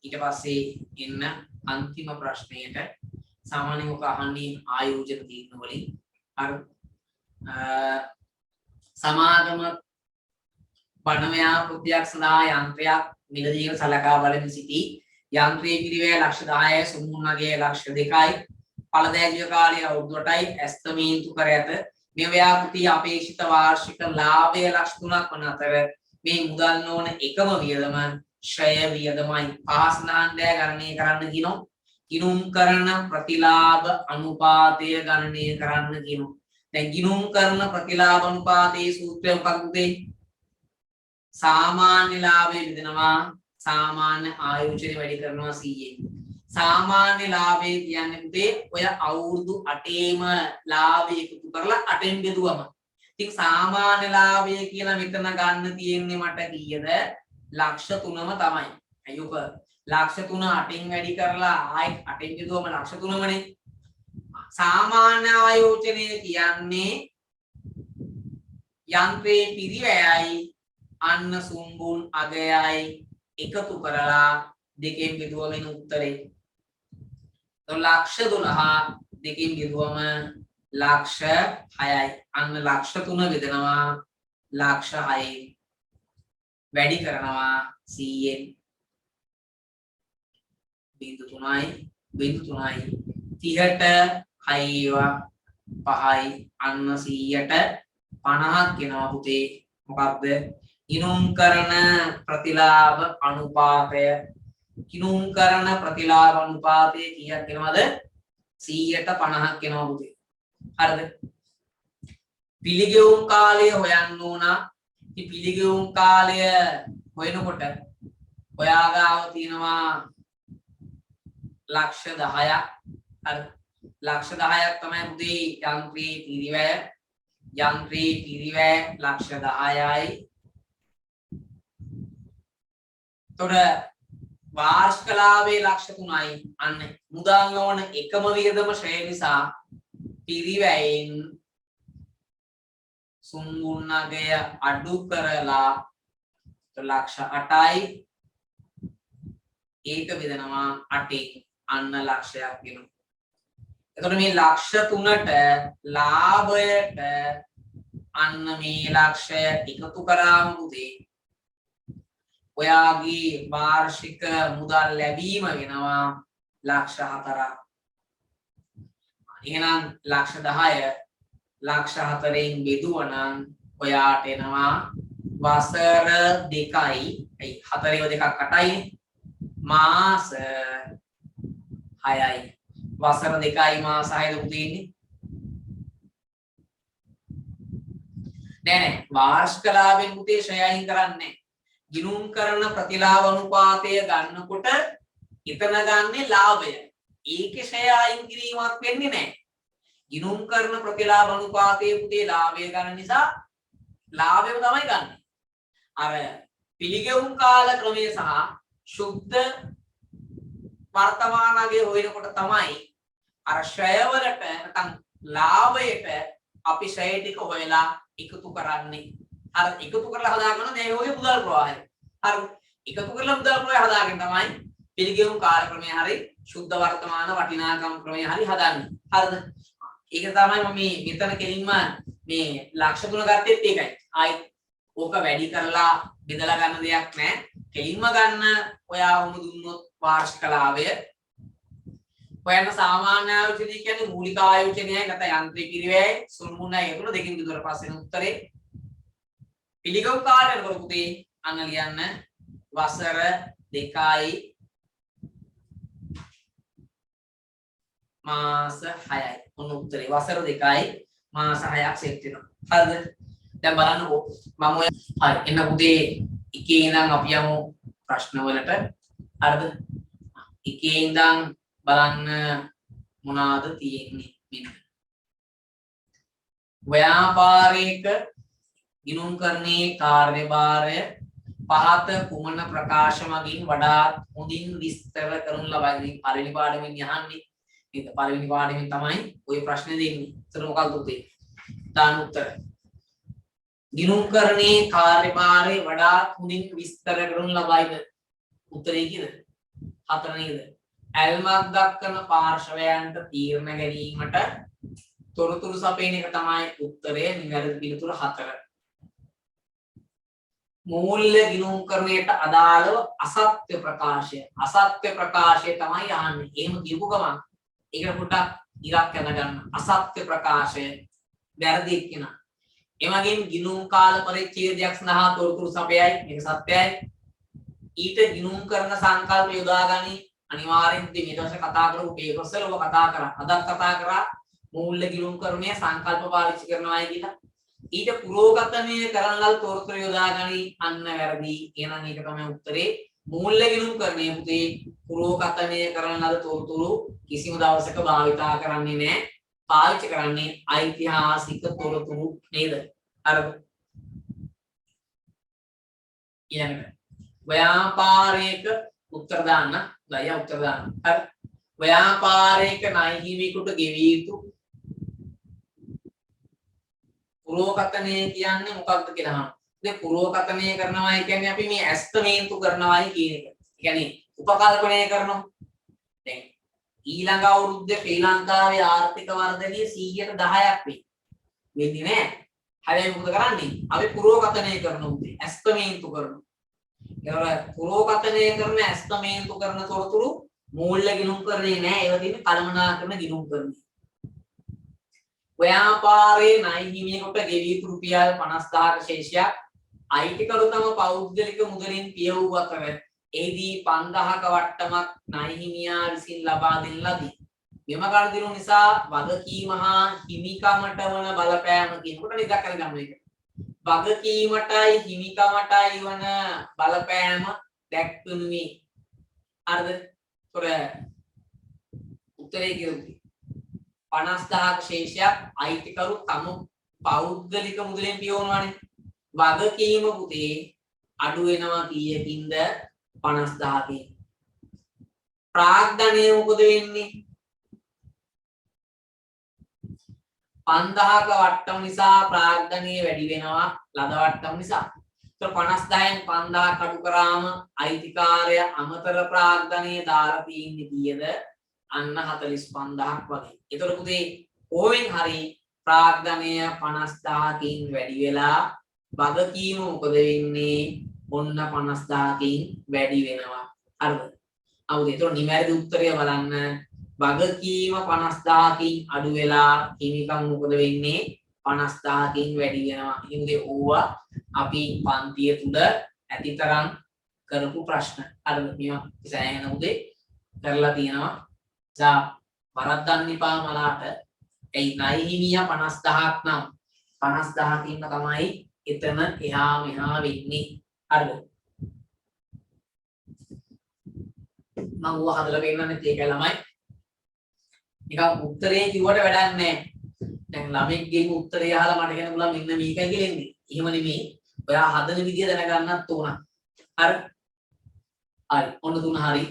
ඊට පස්සේ එන්න අන්තිම ප්‍රශ්නයට. සාමාන්‍යයෙන් ඔක අහන්නේ ආයෝජන තීරණ වලින්. හරි. සමාගම බණමයා කෘතියක් සඳහා යන්ත්‍රයක් මිලදීගෙන සලකා බලමින් සිටි. යන්ත්‍රයේ පිරිවැය ලක්ෂ 10යි සුමුන්නගේ ලක්ෂ 2යි පළදෑජිය කාලය අවුරුදු 8යි ඇස්තමේන්තු කර ඇත. මේ ව්‍යාපෘතිය අපේක්ෂිත වාර්ෂික ලාභය ලක්ෂ 3ක් වන අතර මේ මුදල් නොවන එකම වියදම ශ්‍රය වියදමයි. පාස්නාන්දය ගණනය කරන්න කියනවා. ගිණුම් කරන ප්‍රතිලාභ අනුපාතය ගණනය කරන්න කියනවා. දැන් ගිණුම් කරන ප්‍රතිලාභ අනුපාතයේ සූත්‍රය මොකක්ද? සාමාන්‍ය ලාභය විදනවා සාමාන්‍ය ආයෝජනය වැඩි කරනවා 100ෙන්. සාමාන්‍ය ලාභය කියන්නේ පුතේ ඔය අවුරුදු 8ේම ලාභය එකතු කරලා 8ෙන් බෙදුවම. ඉතින් සාමාන්‍ය ලාභය කියලා මෙතන ගන්න තියෙන්නේ මට කීයද? ලක්ෂ 3ම තමයි. අයුක ලක්ෂ 3 8ෙන් වැඩි කරලා ආයෙත් 8ෙන් බෙදුවම ලක්ෂ 3මනේ. සාමාන්‍ය ආයෝජනය කියන්නේ යන්ත්‍රයේ පිරිවැයයි අන්න සුම්බුන් අගයයි එකතු කරලා දෙකෙන් බෙදුවම උත්තරේ. ලක්ෂ 12 දෙකෙන් බෙදුවම ලක්ෂ 6යි. අන්න ලක්ෂ 3 බෙදනවා ලක්ෂ 6යි. වැඩි කරනවා 100ෙන්. බිංදු 3යි 30ට 6 5යි අන්න 100ට 50ක් එනවා පුතේ. මොකක්ද? ගිණුම් කරන ප්‍රතිලාභ අනුපාතය ගිණුම් කරන ප්‍රතිලාභ අනුපාතය කීයක් වෙනවද 150ක් වෙනවා පුතේ හරිද පිළිගෙවුම් කාලය හොයන්න ඕන ඉතින් පිළිගෙවුම් කාලය හොයනකොට ඔයා ගාව තියෙනවා ලක්ෂ 10ක් හරි ලක්ෂ 10ක් තමයි පුතේ යන්ත්‍රයේ පිරිවැය ලක්ෂ 10යි තොර වාර්ෂික ලාභයේ ලක්ෂ 3යි අන්න මුදල් නොවන එකම වියදම ශ්‍රේය නිසා පිරිවැයෙන් සුන්ගුණගය අඩු කරලා ලක්ෂ 8යි ඒක බෙදනවා 8න් අන්න ලක්ෂයක් වෙනවා එතකොට මේ ලක්ෂ 3ට ලාභයට අන්න මේ ලක්ෂය එකතු කරාම පුතේ ඔයාගේ වාර්ෂික මුදල් ලැබීම වෙනවා ලක්ෂ 4ක්. එහෙනම් ලක්ෂ 10 ලක්ෂ 4න් බෙදුවනම් ඔයාට එනවා වසර 2යි 4 2ක් 8යි මාස 6යි වසර 2යි මාස 6ද පුතේ නෑ වාර්ෂික ලාභෙන් පුතේ ශ්‍රේයයින් කරන්නේ ගිණුම් කරන ප්‍රතිලාභ අනුපාතය ගන්නකොට එතන ගන්නේ ලාභය. ඒකේ ෂෙයා අයින් කිරීමක් වෙන්නේ නැහැ. ගිණුම් කරන ප්‍රතිලාභ අනුපාතයේ පුතේ ලාභය ගන්න නිසා ලාභයම තමයි ගන්න. අර පිළිගෙවුම් කාල ක්‍රමය සහ සුද්ධ වර්තමානගේ හොයනකොට තමයි අර ෂය වලට නැත්නම් ලාභයට අපි ෂය ටික හොයලා එකතු කරන්නේ. අර එකතු කරලා හදාගන්න මේ ඔය මුදල් ප්‍රවාහය. අර එකතු කරලා මුදල් ප්‍රවාහය හදාගෙන තමයි පිළිගෙවුම් කාල ක්‍රමය හරි සුද්ධ වර්තමාන වටිනාකම් ක්‍රමය හරි හදන්නේ. හරිද? ඒක තමයි මම මෙතන කෙලින්ම මේ ලක්ෂ 3 ගත්තෙත් ඒකයි. ආයි ඕක වැඩි කරලා බෙදලා ගන්න දෙයක් නැහැ. කෙලින්ම ගන්න ඔයා වුණ දුන්නොත් වාර්ෂික ලාභය. ඔයන සාමාන්‍ය ආයෝජනය කියන්නේ මූලික ආයෝජනයයි නැත්නම් යන්ත්‍ර පිරිවැයයි සුළුමුණයි ඒතුළ දෙකින් බෙදුවට පස්සේ උත්තරේ පිළිගව් කාලය නේද පුතේ අන්න ලියන්න වසර 2යි මාස 6යි ඔන්න උත්තරේ වසර 2යි මාස 6ක් සෙට් වෙනවා හරිද දැන් බලන්නකෝ මම ඔය හරි එන්න පුතේ එකේ ඉඳන් අපි යමු ප්‍රශ්න වලට හරිද එකේ ඉඳන් බලන්න මොනවාද තියෙන්නේ මෙන්න ව්‍යාපාරික ගිණුම් කරන්නේ කාර්යභාරය පහත කුමන ප්‍රකාශ මගින් වඩාත් හොඳින් විස්තර කරනු ලබයි. පළවෙනි පාඩමෙන් යහන්නේ. නේද? පළවෙනි පාඩමෙන් තමයි ওই ප්‍රශ්නේ දෙන්නේ. ඒතර මොකක්ද උත්තේ? දාන උත්තර. ගිණුම් කරන්නේ කාර්යභාරය වඩාත් හොඳින් විස්තර කරනු ලබයිද? උත්තරේ කීයද? 4 නේද? ඇල්මක් දක්වන පාර්ශවයන්ට තීරණ ගැනීමට තොරතුරු සපයන එක තමයි උත්තරය. නිවැරදි පිළිතුර 4. මූල්‍ය ගිණුම් කරණයට අදාළව අසත්‍ය ප්‍රකාශය තමයි යහන්නේ. එහෙම කියපු ගමන් ඒකට පොඩ්ඩක් ඉරක් යන ගන්න. අසත්‍ය ප්‍රකාශය වැරදි කියන. එමගින් ගිණුම් කාල පරිච්ඡේදයක් සඳහා තොරතුරු සපයයි. මේක සත්‍යයි. ඊට ගිණුම් කරන සංකල්ප යොදා ගනි. අනිවාර්යෙන් මේ දවසේ කතා කරපු පේපර්ස් වල ඔබ කතා කරා. අදත් කතා කරා මූල්‍ය ගිණුම් කරණයේ සංකල්ප පාවිච්චි කරනවායි කියලා. ඊට පුරෝගතනය කරන ලද තොරතුරු යොදා ගනි අන්න වැරදි. එහෙනම් ඒක තමයි උත්තරේ. මූල්‍ය ගිණුම් කරණය පුතේ පුරෝගතනය කරන ලද තොරතුරු කිසිම දවසක භාවිතා කරන්නේ නැහැ. පාවිච්චි කරන්නේ ඓතිහාසික තොරතුරු නේද? අර ඊළඟට ව්‍යාපාරයක උත්තර දාන්න. දයා උත්තර දාන්න. හරි. ව්‍යාපාරයක ණයහිමියෙකුට ගෙවිය යුතු පුරෝකතනය කියන්නේ මොකක්ද කියලා අහනවා. ඉතින් පුරෝකතනය කරනවා කියන්නේ අපි මේ ඇස්තමේන්තු කරනවායි කියන එක. ඒ කියන්නේ උපකල්පනය කරනවා. දැන් ඊළඟ අවුරුද්දේ ශ්‍රී ලංකාවේ ආර්ථික වර්ධනය 10%ක් වෙයි. වෙන්නේ නැහැ. හැබැයි මොකද කරන්නේ? අපි පුරෝකතනය කරන උදේ ඇස්තමේන්තු කරනවා. ඒවල පුරෝකතනය කරන ඇස්තමේන්තු කරන තොරතුරු මූල්‍ය ගිණුම් කරන්නේ නැහැ. ඒවා තියෙන්නේ කළමනාකරන ගිණුම් කරන්නේ. ව්‍යාපාරයේ ණයහිමියෙකුට ගෙවී යුතු රුපියල් 50000ක ශේෂයක් අයිතිකරු තම පෞද්ගලික මුදලින් පිය වූ අතර එහිදී 5000ක වට්ටමක් ණය හිමියා විසින් ලබා දෙන ලදී. මෙම කඩිරු නිසා වගකීම හා හිමිකමට වන බලපෑම කියනකොට නිදා කරගන්න එක. වගකීමටයි හිමිකමටයි වන බලපෑම දැක්වෙනුයි. හරිද? තොර උත්තරේ කියුවේ 50000ක ශේෂයක් අයිතිකරු තම පෞද්ගලික මුදලෙන් පියවනවානේ. වගකීම පුතේ අඩු වෙනවා කීයකින්ද? 50000කින්. ප්‍රාග්ධනය මොකද වෙන්නේ? 5000ක වට්ටම නිසා ප්‍රාග්ධනය වැඩි වෙනවා ලද වට්ටම නිසා. ඒතර 50000න් 5000 කඩු කරාම අයිතිකාරය අමතර ප්‍රාග්ධනය දාලා තියෙන්නේ කීයද? අන්න 45000ක් වගේ. ඒතර පුතේ ඕවෙන් හරි ප්‍රාග්ධනය 50000කින් වැඩි වෙලා වගකීම මොකද වෙන්නේ? ඔන්න 50000කින් වැඩි වෙනවා. හරිද? අවුද? ඒතර නිවැරදි උත්තරය බලන්න. වගකීම 50000කින් අඩු වෙලා හිමිකම් මොකද වෙන්නේ? 50000කින් වැඩි වෙනවා. ඉතින් ඕවා අපි පන්තිය තුල ඇතිතරම් කරපු ප්‍රශ්න. හරිද? මේවා සෑහෙන උදේ කරලා තියෙනවා. ජා වරද්දන්න එපා මලාට. ඒ ණය හිමියා 50000ක් නම් 50000කින්ම තමයි එතන එහා මෙහා වෙන්නේ. හරිද? මම ඌව හදලා පෙන්නන්නේ ඒකයි ළමයි. නිකන් උත්තරේ කිව්වට වැඩක් නැහැ. දැන් ළමෙක්ගේ උත්තරේ අහලා මට කියන්න පුළුවන් මෙන්න මේකයි කියලා එන්නේ. එහෙම නෙමෙයි. ඔයා හදන විදිය දැනගන්නත් ඕන. හරි. හරි. ඔන්න 3 හරි.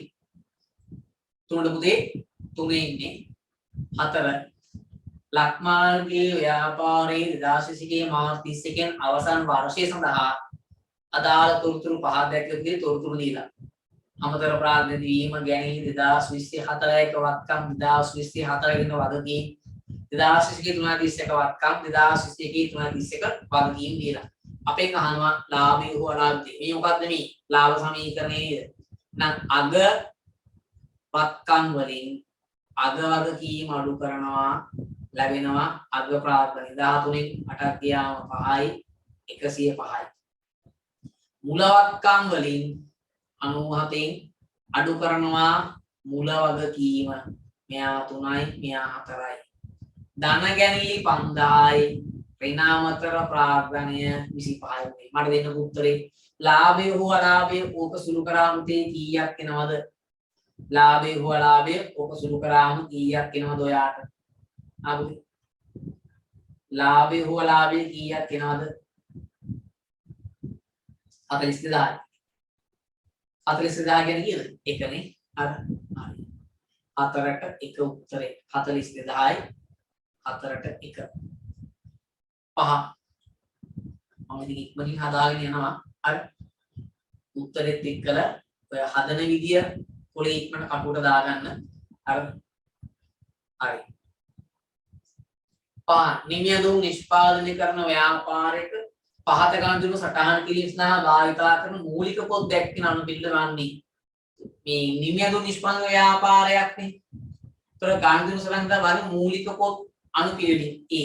3ට පුතේ 3 ඉන්නේ 4. ලක්මාල්ගේ ව්‍යාපාරයේ 2021 මාර්තු 31 අවසන් වර්ෂය සඳහා අදාළ තොරතුරු පහ දැක්වෙන්නේ තොරතුරු දීලා. අමතර ප්‍රාග්ධන දීම ගැනීම 2024 වත්කම් 2024 වෙන වගකීම් 2021 වත්කම් 2021 වගකීම් දීලා. අපෙන් අහනවා ලාභය හෝ අලාභය. මේ මොකක්ද මේ? ලාභ සමීකරණය නේද? නම් අග වත්කම් වලින් අග වගකීම් අඩු කරනවා ලැබෙනවා අග ප්‍රාග්ධන 13න් 8ක් ගියාම 5යි 105යි. මුල වත්කම් වලින් 97න් අඩු කරනවා මුල වගකීම මෙයා 3යි මෙයා 4යි. ධන ගැනීම 5000යි ඍණාමතර ප්‍රාග්ධනය 25යි. මට දෙන්න උත්තරේ ලාභය හෝ අලාභය ඕක සුළු කරාම තේ කීයක් එනවද? ලාභය හෝ අලාභය ඕක සුළු කරාම කීයක් එනවද ඔයාට? ආපු ලාභය හෝ අලාභය කීයක් එනවද? 42000යි. 42000 කියන්නේ කීයද? එකනේ. අර හරි. 4ට 1 උත්තරේ 42000යි 4ට 1. 5. මම ඉතින් ඉක්මනින් හදාගෙන යනවා. අර උත්තරෙත් එක්කලා ඔය හදන විදිය පොලේ ඉක්මනට කටුවට දාගන්න. අර හරි. 5. නිමියදුම් නිෂ්පාදනය කරන ව්‍යාපාරයක පහත ගණන් සටහන් කිරීම සඳහා භාවිතා කරන මූලික පොත් දැක්කන අනුපිළිවෙලවන්නේ මේ නිමියදුම් නිෂ්පාදන ව්‍යාපාරයක් නේ. ඒතර ගණන් සටහන් බලන මූලික පොත් අනුපිළිවෙලින් A.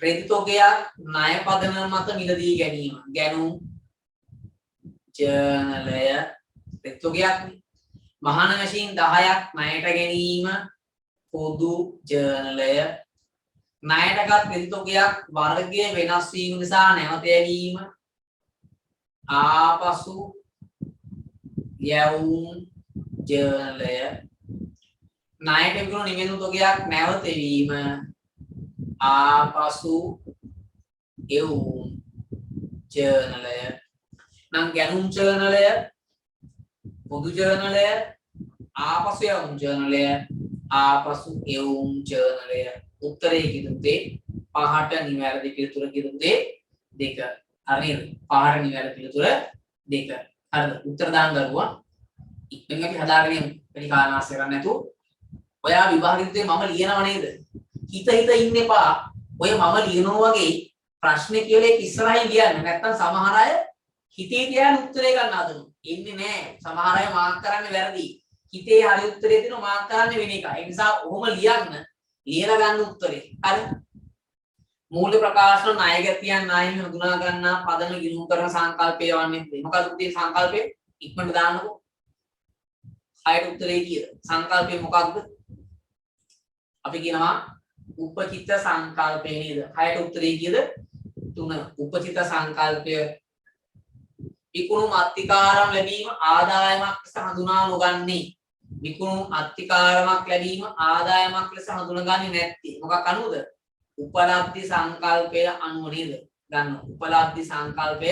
ප්‍රතිතෝගයක් ණය පදනම මත මිලදී ගැනීම. ගැනුම් ජර්නලය ප්‍රතිතෝගයක් මහාන මැෂින් 10ක් ණයට ගැනීම පොදු ජර්නලය. ණයටගත් ප්‍රතිතෝගයක් වර්ගයේ වෙනස් වීම නිසා නැවත යැවීම ආපසු යවුම් ජර්නලය. ණයට විකුණු නිවෙන තෝගයක් නැවත වීම ආපසු යවුම් ජර්නලය. නම් ගැනුම් ජර්නලය පොදු ජර්නලය ආපසු යවුම් ජර්නලය ආපසු යවුම් ජර්නලය. උත්තරේ කිව්වේ පහට නිවැරදි පිළිතුර කිව්වේ 2. හරිද? පහට නිවැරදි පිළිතුර 2. හරිද? උත්තර දාන්න දරුවා. ඉක්මනින් අපි හදාගෙන යමු. වැඩි කාලනාශ කරන්නේ නැතුව. ඔයා විභාගෙදී මම ලියනව නේද? හිත ඉන්න එපා. ඔය මම ලියනවා වගේ ප්‍රශ්නේ කියලා ඉස්සරහින් ලියන්න. නැත්තම් සමහර අය හිතේ තියාගෙන උත්තරේ ගන්න හදනවා. එන්නේ නැහැ. සමහර අය මාක් කරන්නේ වැරදි. හිතේ හරි උත්තරේ දෙනවා මාක් කරන්නේ වෙන එක. ඒ නිසා ඔහොම ලියන්න. ලියලා ගන්න උත්තරේ. හරි. මූල ප්‍රකාශන ණයගතියන් ණයින් හඳුනා ගන්නා පදන ගිණුම් කරන සංකල්පය වන්නේ මොකක්ද උදේ සංකල්පය ඉක්මනට දාන්නකෝ. 6ට උත්තරේ කීයද? සංකල්පය මොකක්ද? අපි කියනවා උපචිත සංකල්පය නේද? 6ට උත්තරේ කීයද? 3. උපචිත සංකල්පය විකුණුම් අත්තිකාරම් ලැබීම ආදායමක් ලෙස හඳුනා නොගන්නේ. විකුණුම් අත්තිකාරමක් ලැබීම ආදායමක් ලෙස හඳුනගන්නේ නැත්තේ මොකක් අනුවද? උපලබ්ධි සංකල්පය අනුව නේද? ගන්න. උපලබ්ධි සංකල්පය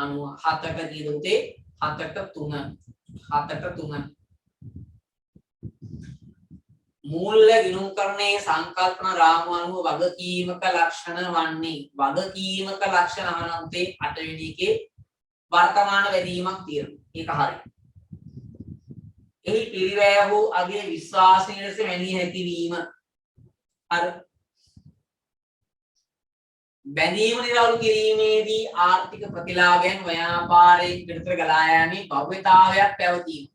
අනුව 7ට කීයද උතේ? 7ට 3. 7ට 3. මූල්‍ය ගිණුම්කරණයේ සංකල්පන රාමුව අනුව වගකීමක ලක්ෂණ වන්නේ. වගකීමක ලක්ෂණ අහනන්තේ 8 වෙනි එකේ වර්තමාන වැදීමක් තියෙනවා. ඒක හරි. එහි පිරිවැය හෝ අගේ විශ්වාසනීය ලෙස වැනිය හැකි වීම. අර බැඳීම නිරවුල් කිරීමේදී ආර්ථික ප්‍රතිලාභයන් ව්‍යාපාරයේ පිටතට ගලා යාමේ භව්‍යතාවයක් පැවතීම.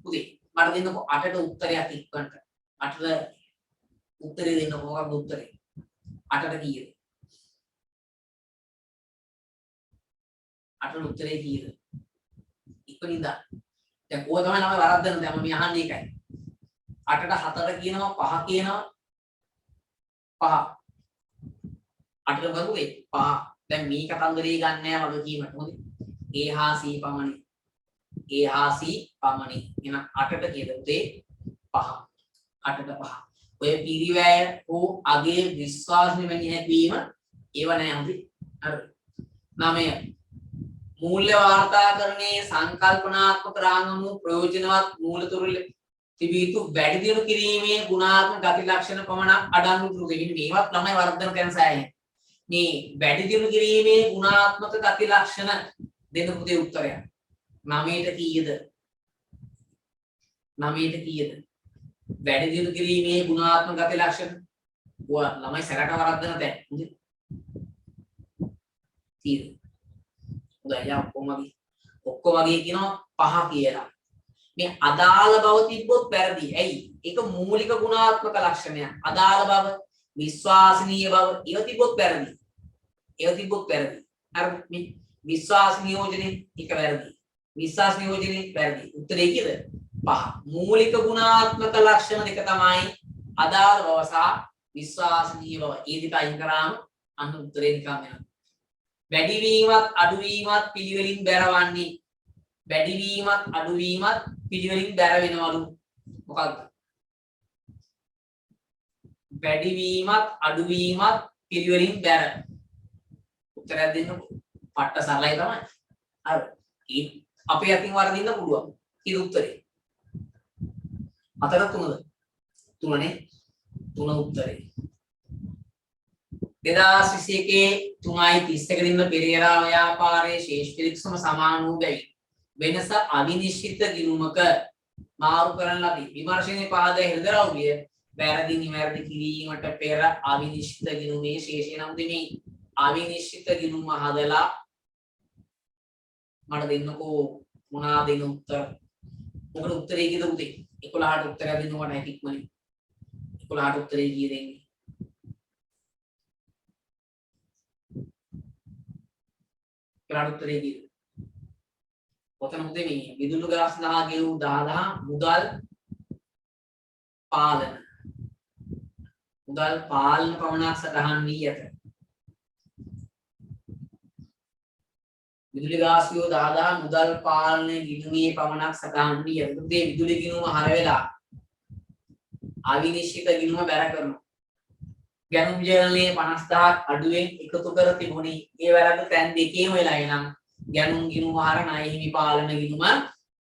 පුතේ මට දෙන්නකො 8ට උත්තරයක් ඉක්මනට. 8ට උත්තරේ දෙන්න මොකක්ද උත්තරේ? 8ට කීයද? 8ට උත්තරේ කීයද? ඉක්මනින්ද? දැන් කොහොම තමයි නම වරද්දන දැන් මම අහන්නේ ඒකයි. 8ට 4ට කියනවා 5 කියනවා 5. 8ට ගමුවේ 5. දැන් මේ කතන්දරේ ගන්න නෑ වගකීමට. හොඳයි. A හා C පමණයි. A හා C පමණයි. එහෙනම් 8ට කියද උතේ 5. 8ට 5. ඔය පිරිවැය හෝ අගේ විශ්වාසනීය වෙන්නේ නැතිවීම ඒව නෑ හොඳයි. හරි. 9 මූල්‍ය වාර්තාකරණයේ සංකල්පනාත්මක රාමුව ප්‍රයෝජනවත් මූලතොරල තිබී යුතු වැඩි දියුණු කිරීමේ ගුණාත්මක ගති ලක්ෂණ පමණක් අඩංගු දුරු දෙමින් මේවත් ළමයි වර්ධන කරන සෑහෙන. මේ වැඩි දියුණු කිරීමේ ගුණාත්මක ගති ලක්ෂණ දෙන්න පුතේ උත්තරයක්. 9ට කීයද? 9ට කීයද? වැඩි දියුණු කිරීමේ ගුණාත්මක ගති ලක්ෂණ. ඔයා ළමයි සැරට වර්ධන දැන්. හොඳයි. කීයද? හොඳයි ඔක්කොම වගේ කියනවා 5 කියලා. මේ අදාළ බව තිබ්බොත් වැරදි. ඇයි? ඒක මූලික ගුණාත්මක ලක්ෂණයක්. අදාළ බව, විශ්වාසනීය බව ඒව තිබ්බොත් වැරදි. ඒව තිබ්බොත් වැරදි. අර මේ විශ්වාස නියෝජනේ එක වැරදි. විශ්වාස නියෝජනේ වැරදි. උත්තරේ කීයද? 5. මූලික ගුණාත්මක ලක්ෂණ දෙක තමයි අදාළ බව සහ විශ්වාසනීය බව. ඒ දෙක අයින් කරාම අන්න උත්තරේ නිකන් එනවා. වැඩිවීමත් අඩුවීමත් පිළිවෙලින් බැරවන්නේ. වැඩිවීමත් අඩුවීමත් පිළිවෙලින් බැර වෙනවලු. මොකක්ද? වැඩිවීමත් අඩුවීමත් පිළිවෙලින් බැර. උත්තරයක් දෙන්න පට්ට සරලයි තමයි. හරි. අපේ අතින් වරදින්න පුළුවන්. ඊට උත්තරේ. 4ට 3ද? 3නේ. 3 උත්තරේ. 2021 3.31 දින පෙරේරා ව්‍යාපාරයේ ශේෂ පිරික්සම සමාන වූ බැවින් වෙනස අවිනිශ්චිත ගිණුමක මාරු කරන ලදී. විමර්ශනයේ පහදා හෘදරවුලිය වැරදි නිවැරදි කිරීමට පෙර අවිනිශ්චිත ගිණුමේ ශේෂය නම් දෙමි. අවිනිශ්චිත ගිණුම හදලා මට දෙන්නකෝ මොනවා දෙන්න උත්තර. මොකද උත්තරේ කීයද උදේ? 11ට උත්තරයක් දෙන්න ඕන නැහැ ඉක්මනින්. 11ට උත්තරේ කීය දෙන්නේ? උත්තරේ කීයද? ඔතන මුදේ මේ විදුලි ගාස් 10 ගෙවූ 10000 මුදල් පාලන පමණක් සටහන් වී ඇත. විදුලි ගාස් ගෙවූ 10000 මුදල් පාලනය ගිණුමේ පමණක් සටහන් වී ඇත. මේ විදුලි ගිණුම හර වෙලා අවිනිශ්චිත ගිණුම බැර කරනවා. ගැනුම් ජර්නලයේ 50000ක් අඩුවෙන් එකතු කර තිබුණි. ඒ වැරද්ද තැන් දෙකේම වෙලා එනම් ගැනුම් ගිණුම හර ණය හිමි පාලන ගිණුම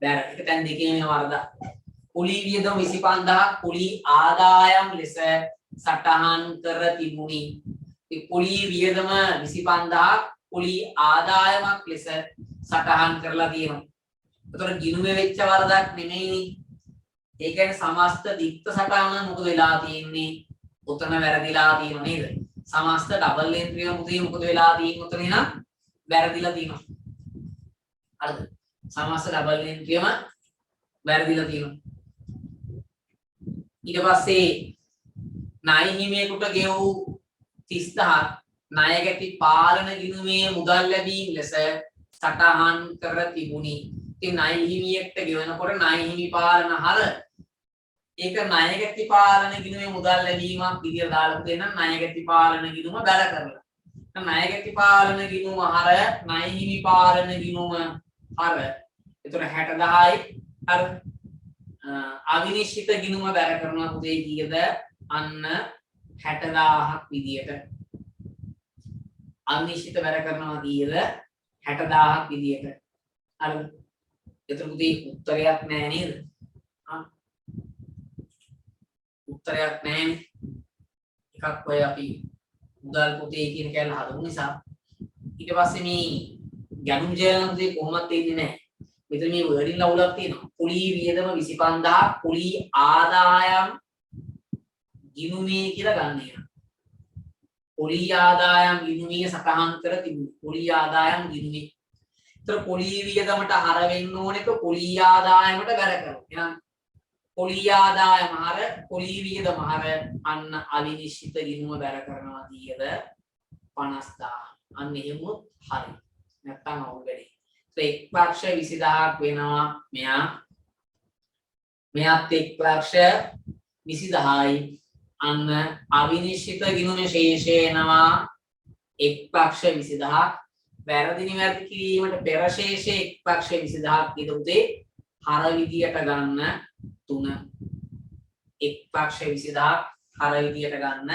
බැර. ඒක තැන් දෙකේම වෙන වරද. කුලී වියදම 25000ක් කුලී ආදායම් ලෙස සටහන් කර තිබුණි. ඒ කුලී වියදම 25000ක් කුලී ආදායමක් ලෙස සටහන් කරලා තියෙනවා. ඒතර ගිණුමේ වෙච්ච වරදක් නෙමෙයිනේ. ඒ කියන්නේ සමස්ත දික්ත සටහන මොකද වෙලා තියෙන්නේ? උතන වැරදිලා තියෙනව නේද? සමස්ත ඩබල් එන්ට්‍රිය මොකද වෙලා තියෙන්නේ? උතන එන වැරදිලා තියෙනවා. හරිද? සමස්ත ඩබල් එන්ට්‍රියම වැරදිලා තියෙනවා. ඊට පස්සේ ණය හිමියෙකුට ගෙවූ 30000 ණයගැටි පාලන ගිණුමේ මුදල් ලැබීම ලෙස සටහන් කර තිබුණි. ඉතින් ණය හිමියෙක්ට ගෙවනකොට ණය හිමි පාලන හර ඒක ණයගැති පාලන ගිණුමේ මුදල් ලැබීමක් විදියට දාලා දෙන ණයගැති පාලන ගිණුම බැල කරලා. ණයගැති පාලන ගිණුම හර ණය හිමි පාලන ගිණුම හර. ඒතර 60,000යි හර අවිනිශ්චිත ගිණුම බැල කරනවා පුතේ කීයද? අන්න 60,000ක් විදියට. අවිනිශ්චිත බැල කරනවා කීයද? 60,000ක් විදියට. හරිද? ඒතර පුතේ උත්තරයක් නෑ නේද? උත්තරයක් නැහැ. එකක් ඔය අපි මුදල් පොතේ කියන කැලල හදමු නිසා ඊට පස්සේ මේ ගැනුම් ජයලන්තේ කොහොමද දෙන්නේ නැහැ. මෙතන මේ වර්ඩින් ලවුලක් තියෙනවා. කුලී වියදම 25000 කුලී ආදායම් ගිණුමේ කියලා ගන්න එක. කුලී ආදායම් ගිණුමේ සටහන් කර තිබුණා. කුලී ආදායම් ගිණුමේ. ඒතර කුලී වියදමට හර වෙන්න ඕනේ කුලී ආදායමට බැර කරනවා. එහෙනම් කුලී ආදායම හර කුලී වියදම හර අන්න අවිනිශ්චිත ගිණුම බැර කරනවා කීයද? 50000. අන්න එහෙමොත් හරි. නැත්තම් අවුල් වැඩි. එක් ලක්ෂ 20000ක් වෙනවා මෙයාත් එක් ලක්ෂ 20000යි. අන්න අවිනිශ්චිත ගිණුමේ ශේෂය එනවා එක් ලක්ෂ 20000ක්. වැරදි නිවැරදි කිරීමට පෙර ශේෂය එක් ලක්ෂ 20000ක් ඉදපුතේ හර විදියට ගන්න 3. එක් ලක්ෂ 20000ක් හර විදියට ගන්න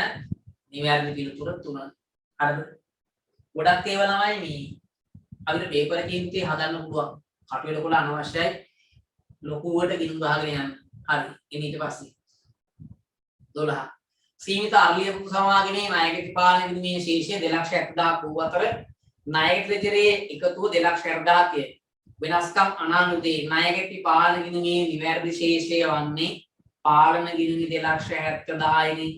නිවැරදි පිළිතුර 3. හරිද? ගොඩක් ඒවා ළමයි මේ අපිට පේපර් එකකින් තේ හදන්න පුළුවන්. කටුවල කොළ අනවශ්‍යයි. ලොකුවට ගිණුම් ගහගෙන යන්න. හරි. එන්න ඊට පස්සේ 12. සීමිත අර්ලියපු සමාගමේ ණයගැති පාලන ගිණුමේ ශේෂය 2,70,000ක් වූ අතර ණයගැති ලෙජරේ එකතුව 2,70,000ක් ය. වෙනස්කම් අනානුදේ ණයගැති පාලන ගිණුමේ නිවැරදි ශේෂය වන්නේ පාලන ගිණුමේ 2,70,000යි.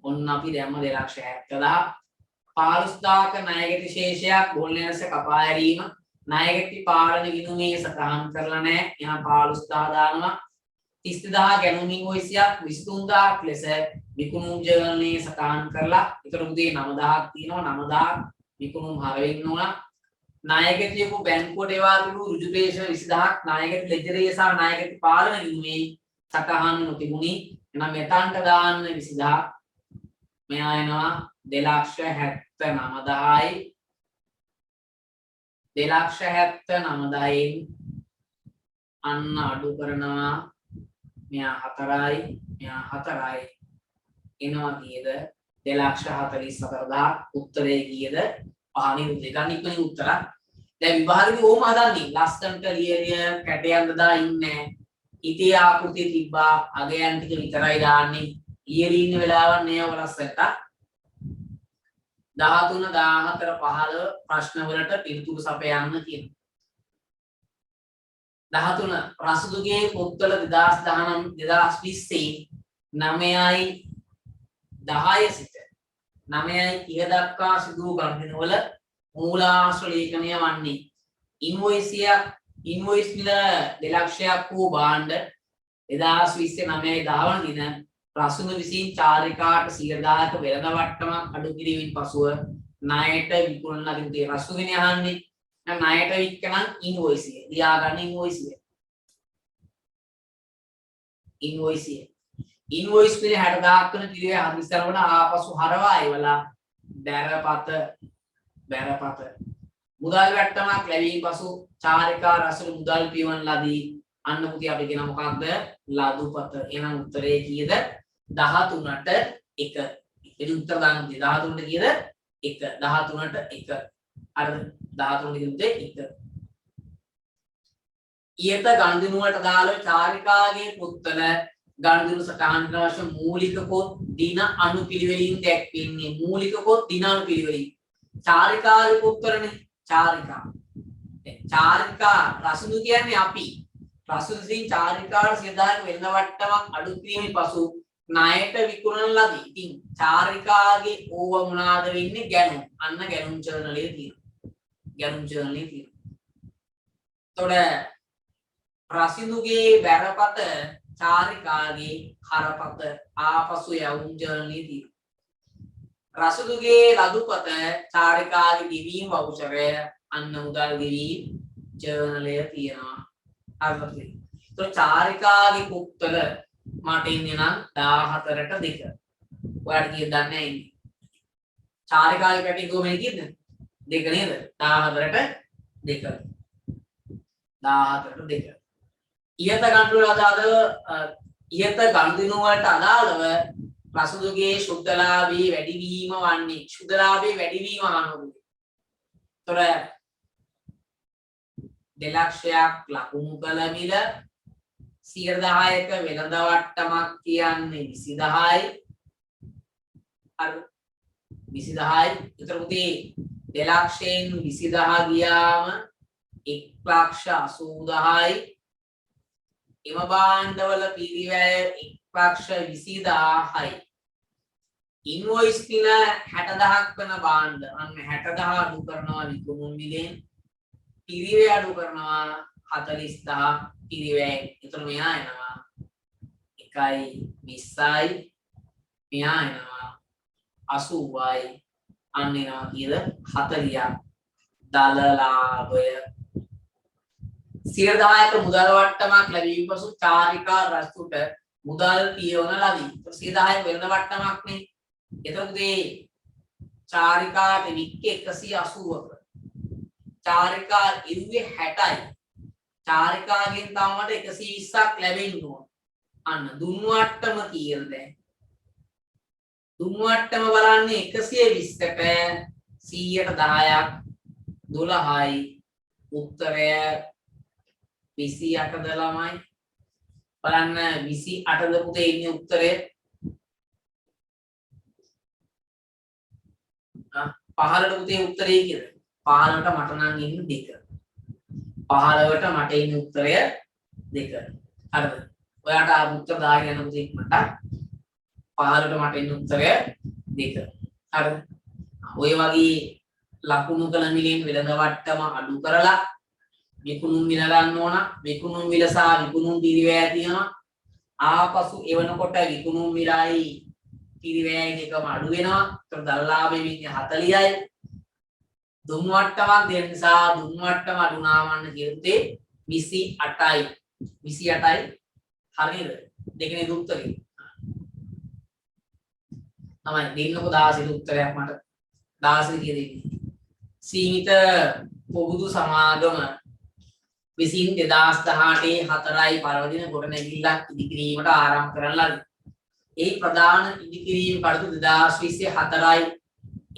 ඔන්න අපි දැම්ම 2,70,000. 15,000ක ණයගැති ශේෂයක් බෝලනස කපා හැරීම ණයගැති පාලන ගිණුමේ සටහන් කරලා නැහැ. එහෙනම් 15,000 දානවා. 32,000 ගැනුම් ඉන්වොයිසයක් 23,000ක් ලෙස විකුණුම් ජර්නලයේ සටහන් කරලා ඊතර උදේ 9,000ක් තියෙනවා. 9,000 විකුණුම් හර වෙන්න ඕන. ණයගැතියකු බැංකුවට එවා තිබූ ඍජු ප්‍රේෂණ 20,000ක් ණයගැති ලෙජරයේ සහ ණයගැති පාලන ගිණුමේ සටහන් නොතිබුණි. එහෙනම් මෙතනට දාන්න 20,000. මෙයා එනවා 2,79,000යි. 2,79,000න් අන්න අඩු කරනවා මෙයා 4යි මෙයා 4යි එනවා කීයද? 2,44,000. උත්තරේ කීයද? පහවෙනි දෙකන් ඉක්මනින් උත්තර. දැන් විභාගෙදි ඕම හදන්නේ ලස්සනට ලියලිය කැටයන් දදා ඉන්නේ. ඉතේ ආකෘතිය තිබ්බා අගයන් ටික විතරයි දාන්නේ. ලියලි ඉන්න වෙලාවක් නේව ලස්සනට 13 14 15 ප්‍රශ්න වලට පිළිතුරු සපයන්න කියනවා. 13 රසුදුගේ පොත්වල 2019 9යි 10 සිට 9යි 30 දක්වා සිදු වූ ගණනවල මූලාශ්‍ර ලේඛනය වන්නේ ඉන්වොයිස් මිල 2,00,000ක් වූ භාණ්ඩ 2020 9යි 10 වන දින රසුදු විසින් චාරිකාට 100,000ක වෙළඳ වට්ටමක් අඩු කිරීමෙන් පසුව ණයට විකුණන ලදී. රසුදුනේ අහන්නේ ණයට වික්කනම් ඉන්වොයිස් එක. ලියා ගන්න ඉන්වොයිස් එක. ඉන්වොයිස් පිළි 60,000ක් වෙන පිළිවෙල හදිස්තරවල ආපසු හරවා එවලා බැරපත මුදල් වැට්ටමක් ලැබීම පසු චාරිකා රසුළු මුදල් පියවන ලදී. අන්න පුතේ අපි කියන මොකක්ද? ලදුපත. එහෙනම් උත්තරේ කීයද? 13ට 1. එනි උත්තර දාන්න 13ට කීයද? 1. 13ට 1. අර 13ට කිව්වේ 1. ඊට ගණදිනු වලට දාලා චාරිකාගේ පුත්තල ගණදිනු සටහන් කරන අවශ්‍ය මූලික පොත් දින අනුපිළිවෙලින් දැක්වෙන්නේ. මූලික පොත් දින අනුපිළිවෙලින්. චාරිකාගේ පුත්තලනේ චාරිකා රසුදු කියන්නේ අපි. රසුදුසින් චාරිකාට 100,000ක වෙළඳ වට්ටමක් අඩු කිරීමෙන් පසු ණයට විකුණන ලදී. ඉතින් චාරිකාගේ ඕව මොනවාද වෙන්නේ? ගැනුම්. අන්න ගැනුම් ජර්නලයේ තියෙනවා. එතකොට රසුදුගේ බැරපත චාරිකාගේ හරපත ආපසු යවුම් ජර්නලයේ තියෙනවා. රසුදුගේ ලදුපත චාරිකාගේ ගෙවීම් වවුචරය අන්න මුදල් ගෙවීම් ජර්නලයේ තියෙනවා. හරිද? તો චාරිකාගේ පුත්තල මට ඉන්නේ නම් 14ට 2. ඔයාලට කීයද දන්නේ නැහැ ඉන්නේ. චාරිකාගේ පැටින් කොහොමද කීයද? 2 නේද? 14ට 2. 14ට 2. ඉහත ගණන් අදාළව ඉහත ගණන් වලට අදාළව රසුදුගේ ශුද්ධලාභී වැඩිවීම වන්නේ ශුද්ධලාභී වැඩිවීම ගන්නකොට. ତොර 2 ලක්ෂයක් ලකුණු කළ මිල 10%ක වෙළඳ වට්ටමක් කියන්නේ 20000යි. හරි 20000යි. ඒතර පුතේ 2 ලක්ෂයෙන් 20000 ගියාම 1,80,000යි. එම භාණ්ඩවල පිරිවැය 1,20,000යි. ඉන්වොයිස් පින 60,000ක් වෙන භාණ්ඩ අන්න 60,000 අඩු කරනවා විකුණුම් මිලෙන්. පිරිවැය අඩු කරනවා 40,000 පිරිවැය. එතන මෙහා එනවා 1.20යි. මෙහා එනවා 80යි. අන්න එනවා කීයද 40ක්. දල ලාභය 10%ක මුදල් වට්ටමක් ලැබීම පසු චාරිකා රසුට මුදල් පියවන ලදී. 10%ක වෙළඳ වට්ටමක් නේ. එතකොට මේ චාරිකාට වික්කේ 180ක. චාරිකා ඉරුවේ 60යි. චාරිකාගෙන් තමට 120ක් ලැබෙන්න ඕන. අන්න දුන්නු වට්ටම කීයද දැන්? දුන්නු වට්ටම බලන්නේ 120කට 100ට 10ක් 12යි. උත්තරය 28ද ළමයි. බලන්න 28ද පුතේ ඉන්නේ උත්තරය. 15ට පුතේ උත්තරේ කීයද? 15ට මට නම් ඉන්නේ 2. 15ට මට ඉන්නේ උත්තරය 2. හරිද? ඔයාට ආ උත්තර දාගෙන යන පුතේ මට 15ට මට ඉන්නේ උත්තරය 2. හරිද? ඔය වගේ ලකුණු කළ මිලෙන් වෙළඳ වට්ටම අඩු කරලා විකුණුම් මිල ගන්න ඕන. විකුණුම් මිල සහ විකුණුම් පිරිවැය තියෙනවා. ආපසු එවනකොට විකුණුම් මිලයි පිරිවැයයි දෙකම අඩු වෙනවා. ඒතර දල්ලාභෙ වෙන්නේ 40යි. දුම් වට්ටමක් දෙන්න නිසා දුම් වට්ටම අඩු නාමන්න කියුත්තේ 28යි. 28යි. හරියද? දෙකනේ උත්තරේ. තමයි දෙන්නකො 16 උත්තරයක් මට 16 කියෙන්නේ. සීමිත පොබුදු සමාගම විසින් 2018 4යි පළවෙනි ගොඩනැගිල්ලක් ඉදිකිරීමට ආරම්භ කරන ලදී. ඒ ප්‍රධාන ඉදිකිරීම කටයුතු 2020 4යි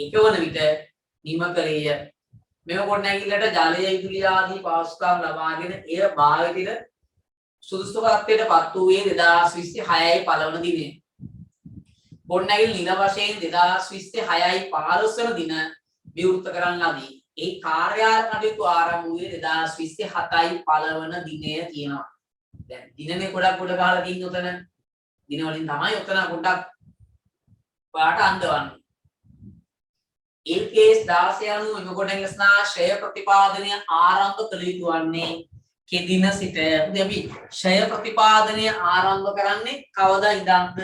එකවන විට නිම කළේය. මෙම ගොඩනැගිල්ලට ජලය විදුලිය ආදී පහසුකම් ලබාගෙන එය භාවිතයට සුදුසුකත්වයට පත් වූයේ 2020 6යි පළවන දිනේ. ගොඩනැගිලි නිල වශයෙන් 2020 6යි 15 වන දින විවෘත කරන ලදී. ඒ කාර්යාලය කටයුතු ආරම්භ වූයේ 2020 7යි පළවන දිනය කියනවා. දැන් දිනනේ ගොඩක් ගොඩ ගහලා තින්නේ උතන. දින වලින් තමයි උතන ගොඩක් පාට අඳවන්නේ. ඒ කේස් 16 අනුව එම ගොඩනැගිලි ශ්‍රය ප්‍රතිපාදනය ආරම්භ කළ යුතු වන්නේ කෙදින සිට. අපි ශ්‍රය ප්‍රතිපාදනය ආරම්භ කරන්නේ කවදා ඉඳන්ද?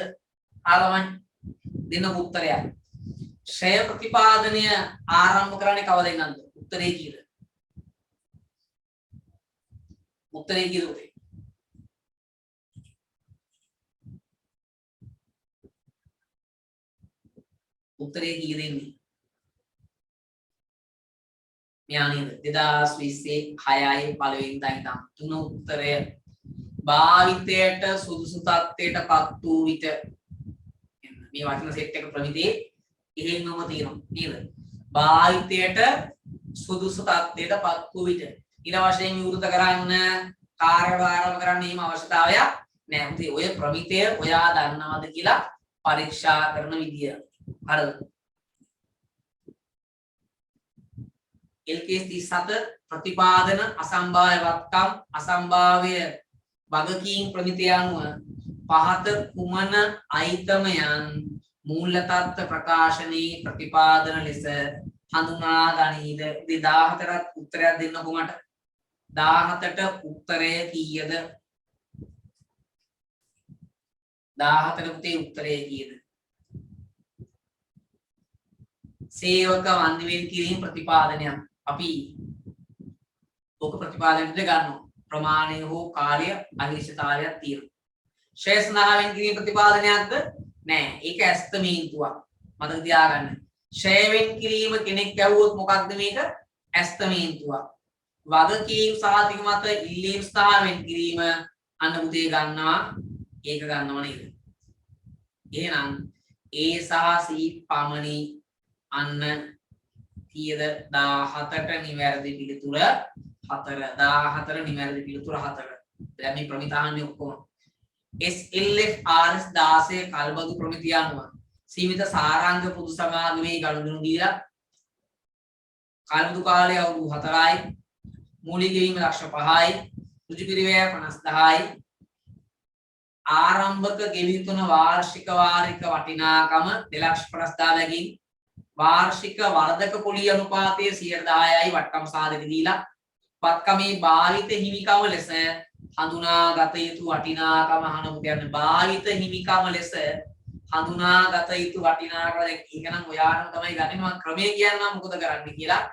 ආගමයි දෙන්න උත්තරයක්. ශ්‍රය ප්‍රතිපාදනය ආරම්භ කරන්නේ කවද ඉඳන්ද? උත්තරේ කීයද? උත්තරේ කීයද උතේ? උත්තරේ කීයද ඉන්නේ? මෙයා නේද? 2020 6යි පළවෙනිදා ඉඳන්. තුන උත්තරය භාවිතයට සුදුසු තත්ත්වයට පත් වූ විට මේ වචන සෙට් එක ප්‍රමිතියේ එහෙමම තියෙනවා නේද? භාවිතයට සුදුසු තත්ත්වයට පත් වූ විට ඊට වශයෙන් විවෘත කරන්න කාර්යභාරව කරන්න එහෙම අවශ්‍යතාවයක් නැහැ. ඉතින් ඔය ප්‍රමිතය ඔයා දන්නවද කියලා පරීක්ෂා කරන විදිය. හරිද? LKS 37 ප්‍රතිපාදන අසම්භාව්‍ය වත්කම් අසම්භාව්‍ය වගකීම් ප්‍රමිතිය අනුව පහත කුමන අයිතමයන් මූල්‍ය තත්ත්ව ප්‍රකාශනයේ ප්‍රතිපාදන ලෙස හඳුනා ගනීද? 17ට උත්තරයක් දෙන්නකො මට. 17ට උත්තරය කීයද? 17ට උත්තේ උත්තරය කීයද? සේවක වන්දිවෙන් කිරීම ප්‍රතිපාදනයක්. අපි ඕක ප්‍රතිපාදනයට ගන්නවා. ප්‍රමාණය හෝ කාර්ය අනිශ්චිතතාවයක් තියෙනවා. ෂෙයර්ස් නහවෙන් කිරීම ප්‍රතිපාදනයක්ද නෑ. ඒක ඇස්තමේන්තුවක්. මතක තියාගන්න. ෂෙයර් වෙන් කිරීම කෙනෙක් ඇහුවොත් මොකක්ද මේක? ඇස්තමේන්තුවක්. වගකීම් සාතික මත ඉල්ලීම් ස්ථාවෙන් කිරීම අන්න උදේ ගන්නවා. ඒක ගන්නව නේද? එහෙනම් A සහ C පමණි අන්න කීයද 17ට නිවැරදි පිළිතුර 4 14 නිවැරදි පිළිතුර 4. දැන් මේ ප්‍රමිතාන්නේ ඔක්කොම SLF RS 16 කල්බදු ප්‍රමිතිය අනුව සීමිත සාරාංග පොදු සමාගමේ ගනුදෙනු දීලා කල්බදු කාලය අවුරුදු 4යි මූලික ගෙවීම ලක්ෂ 5යි ඍජු පිරිවැය 50000යි ආරම්භක ගෙවිතුන වාර්ෂික වාරික වටිනාකම 2,50,000 බැගින් වාර්ෂික වර්ධක පොලි අනුපාතය 10%යි වට්ටම් සාධක දීලා පත්කමේ භාවිත හිමිකම ලෙස හඳුනාගත යුතු වටිනාකම අහනමු කියන්නේ භාවිත හිමිකම ලෙස හඳුනාගත යුතු වටිනාකම දැන් ඒක නම් ඔයාලම තමයි ගන්නේ මම ක්‍රමය කියන්නම් මොකද කරන්නේ කියලා.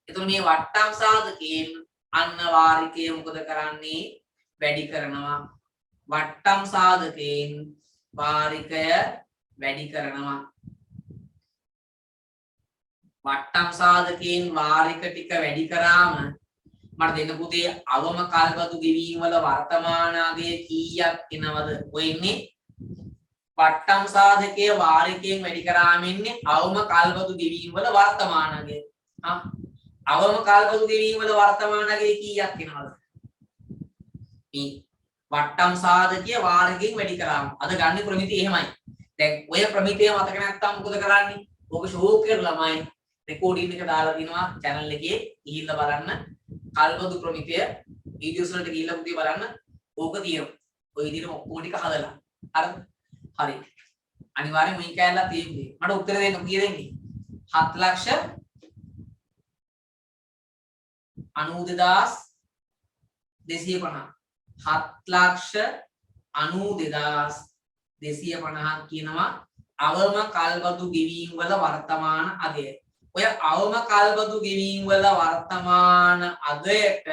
එතකොට මේ වට්ටම් සාධකයෙන් අන්න වාරිකය මොකද කරන්නේ වැඩි කරනවා. වට්ටම් සාධකයෙන් වාරිකය වැඩි කරනවා. වට්ටම් සාධකයෙන් වාරික ටික වැඩි කරාම මට දෙන්න පුතේ අවම කල්බදු ගෙවීම වල වර්තමාන අගය කීයක් එනවද? ඔය ඉන්නේ වට්ටම් සාධකයේ වාරිකයෙන් වැඩි කරාම ඉන්නේ අවම කල්බදු ගෙවීම වල වර්තමාන අගය. අවම කල්බදු ගෙවීම වල වර්තමාන අගය කීයක් එනවද? මේ වට්ටම් සාධකයේ වාරිකයෙන් වැඩි කරාම අද ගන්න ප්‍රමිතිය එහෙමයි. දැන් ඔය ප්‍රමිතිය මතක නැත්තම් මොකද කරන්නේ? ඔක ෂෝ කරලා ළමයි රෙකෝඩින් එක දාලා දිනවා channel එකේ ගිහිල්ලා බලන්න. කල්බදු ප්‍රමිතිය වීඩියෝස් වලට ගිහිල්ලා පුතේ බලන්න. ඕක තියෙනවා. ඔය විදිහට ඔක්කොම ටික හදලා. හරිද? හරි. අනිවාර්යෙන් මේ කැලලා තියෙන්නේ. මට උත්තර දෙන්න කීය දෙන්නේ? 7,92,250. 7,92,250 කියනවා අවම කල්බදු ගෙවීම් වල වර්තමාන අගය. ඔය අවම කල්බදු ගෙවීම් වල වර්තමාන අගයට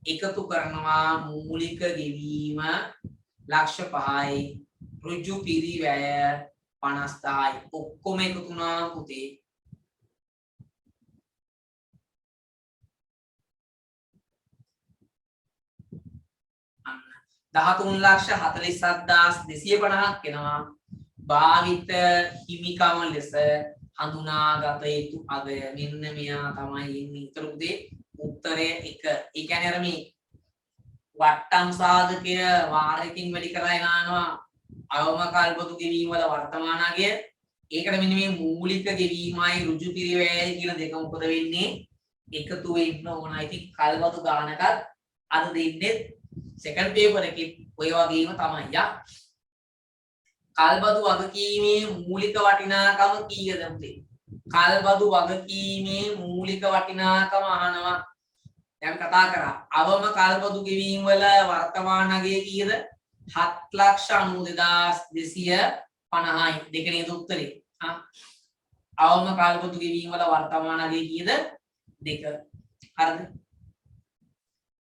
එකතු කරනවා මූලික ගෙවීම ලක්ෂ 5යි ඍජු පිරිවැය 50000යි ඔක්කොම එකතු වුණා පුතේ 13,47,250ක් එනවා. භාවිත හිමිකම ලෙස හඳුනාගත යුතු අගය මෙන්න මෙයා තමයි ඉන්නේ. ඊතර උදේ උත්තරය 1. ඒ කියන්නේ අර මේ වට්ටම් සාධකය වාරයකින් වැඩි කරලා යනවා අවම කල්බදු ගෙවීම වල වර්තමාන අගය. ඒකට මෙන්න මේ මූලික ගෙවීමයි ඍජු පිරිවැයයි කියන දෙක මොකද වෙන්නේ? එකතු වෙන්න ඕන. ඉතින් කල්බදු ගානකත් අද දෙන්නේ සෙකන්ඩ් පේපර් එකේ ඔය වගේම තමයි යා. කල්බදු වගකීමේ මූලික වටිනාකම කීයද පුතේ? කල්බදු වගකීමේ මූලික වටිනාකම අහනවා. දැන් කතා කරා. අවම කල්බදු ගෙවීම වල වර්තමාන අගය කීයද? 7,92,250යි. දෙක නේද උත්තරේ? අවම කල්බදු ගෙවීම වල වර්තමාන අගය කීයද? 2. හරිද?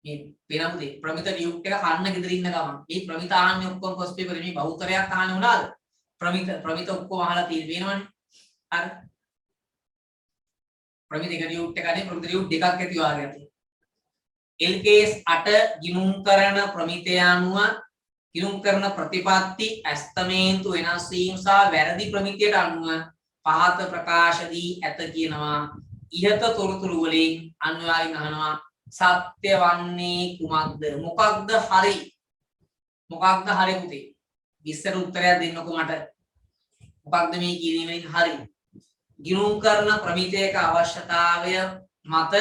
මේ වෙනමුදේ ප්‍රමිත ලියුට් එක කන්න ගෙදර ඉන්න ගමන් මේ ප්‍රමිත ආන්නේ ඔක්කොම ෆස්ට් පේපර් මේ බහුතරයක් අහන්නේ උනාද? ප්‍රමිත ඔක්කොම අහලා තියෙනවනේ. හරි. ප්‍රමිත එක ලියුට් එකනේ ප්‍රමිත ලියුට් දෙකක් ඇති වාගයක්. LKS 8 ගිණුම් කරන ප්‍රමිතය අනුව ගිණුම් කරන ප්‍රතිපත්ති ඇස්තමේන්තු වෙනස් වීම සහ වැරදි ප්‍රමිතියට අනුව පහත ප්‍රකාශ දී ඇත කියනවා. ඉහත තොරතුරු වලින් අන්වයින් අහනවා සත්‍ය වන්නේ කුමක්ද? මොකක්ද හරි? මොකක්ද හරි පුතේ? විස්තර උත්තරයක් දෙන්නකෝ මට. මොකක්ද මේ කියීමෙන් හරි? ගිණුම් කරන ප්‍රමිතයක අවශ්‍යතාවය මත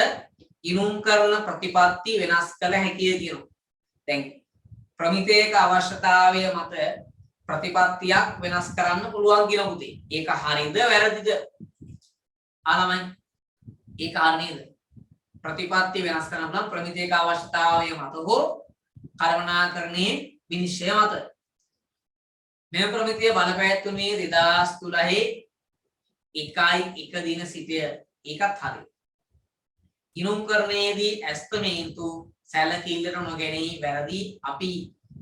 ගිණුම් කරන ප්‍රතිපත්ති වෙනස් කළ හැකිය කියනවා. දැන් ප්‍රමිතයක අවශ්‍යතාවය මත ප්‍රතිපත්තියක් වෙනස් කරන්න පුළුවන් කියන පුතේ. ඒක හරිද වැරදිද? ආලමයි. ඒක හරි නේද? ප්‍රතිපත්ති වෙනස් කරන්න නම් ප්‍රමිතයක අවශ්‍යතාවය මත හෝ කළමනාකරණයේ විනිශ්චය මත මේ ප්‍රමිතිය බලපෑතුනේ 2013 1 දින සිටය. ඒකත් හරි. ගිණුම්කරණයේදී ඇස්තමේන්තු සැලකිල්ලට නොගැනී වැරදි අපි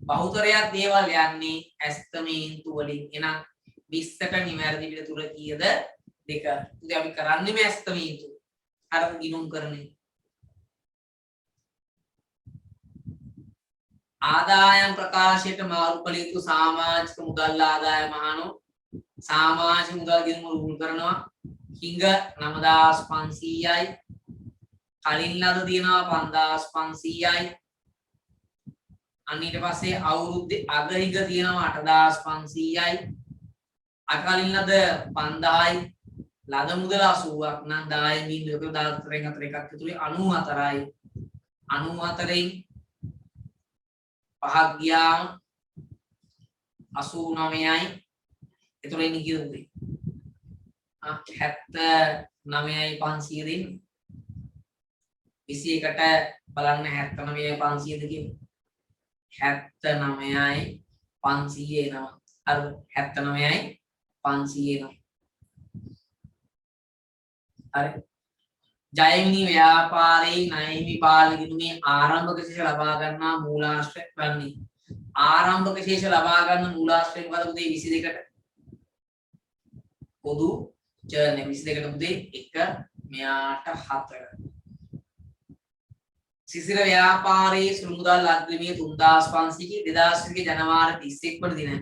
බහුතරයක් දේවල් යන්නේ ඇස්තමේන්තු වලින්. එහෙනම් 20ට නිවැරදි පිළිතුර කීයද? 2. ඉතින් අපි කරන්නේ මේ ඇස්තමේන්තු. අර ගිණුම් කරන්නේ. ආදායම් ප්‍රකාශයට මාරු කළ යුතු සමාජික මුදල් ආදායම අහනෝ. සමාජික මුදල් ගිණුම රුල් කරනවා. හිඟ 9500යි. කලින් ලද තියෙනවා 5500යි. අන්න ඊට පස්සේ අවුරුද්දේ අගහිඟ තියෙනවා 8500යි. අකලින් ලද 5000යි. ලද මුදල 80ක් නම් 10 බිඳුවක 14න් අතර එකක් ඉතුරුයි 94යි. 94න් පහක් ගියාම 89යි. එතකොට එන්නේ කීයද? 79යි 500 දෙන්නේ. 21ට බලන්න 79යි 500ද කියන්නේ. 79යි 500 එනවා. හරිද? 79යි 500 එනවා. හරි. ජයමිනි ව්‍යාපාරයේ ණය විපාක ගිණුමේ ආරම්භක ශේෂ ලබා ගන්නා මූලාශ්‍රය වන්නේ. ආරම්භක ශේෂ ලබා ගන්න මූලාශ්‍රය මොකද පුතේ 22ට? පොදු චර්ණය 22ට පුතේ 1 මෙයාට 4. සිසිර ව්‍යාපාරයේ සුළු මුදල් අග්‍රිමය 3500කි 2020 ජනවාරි 31 වන දින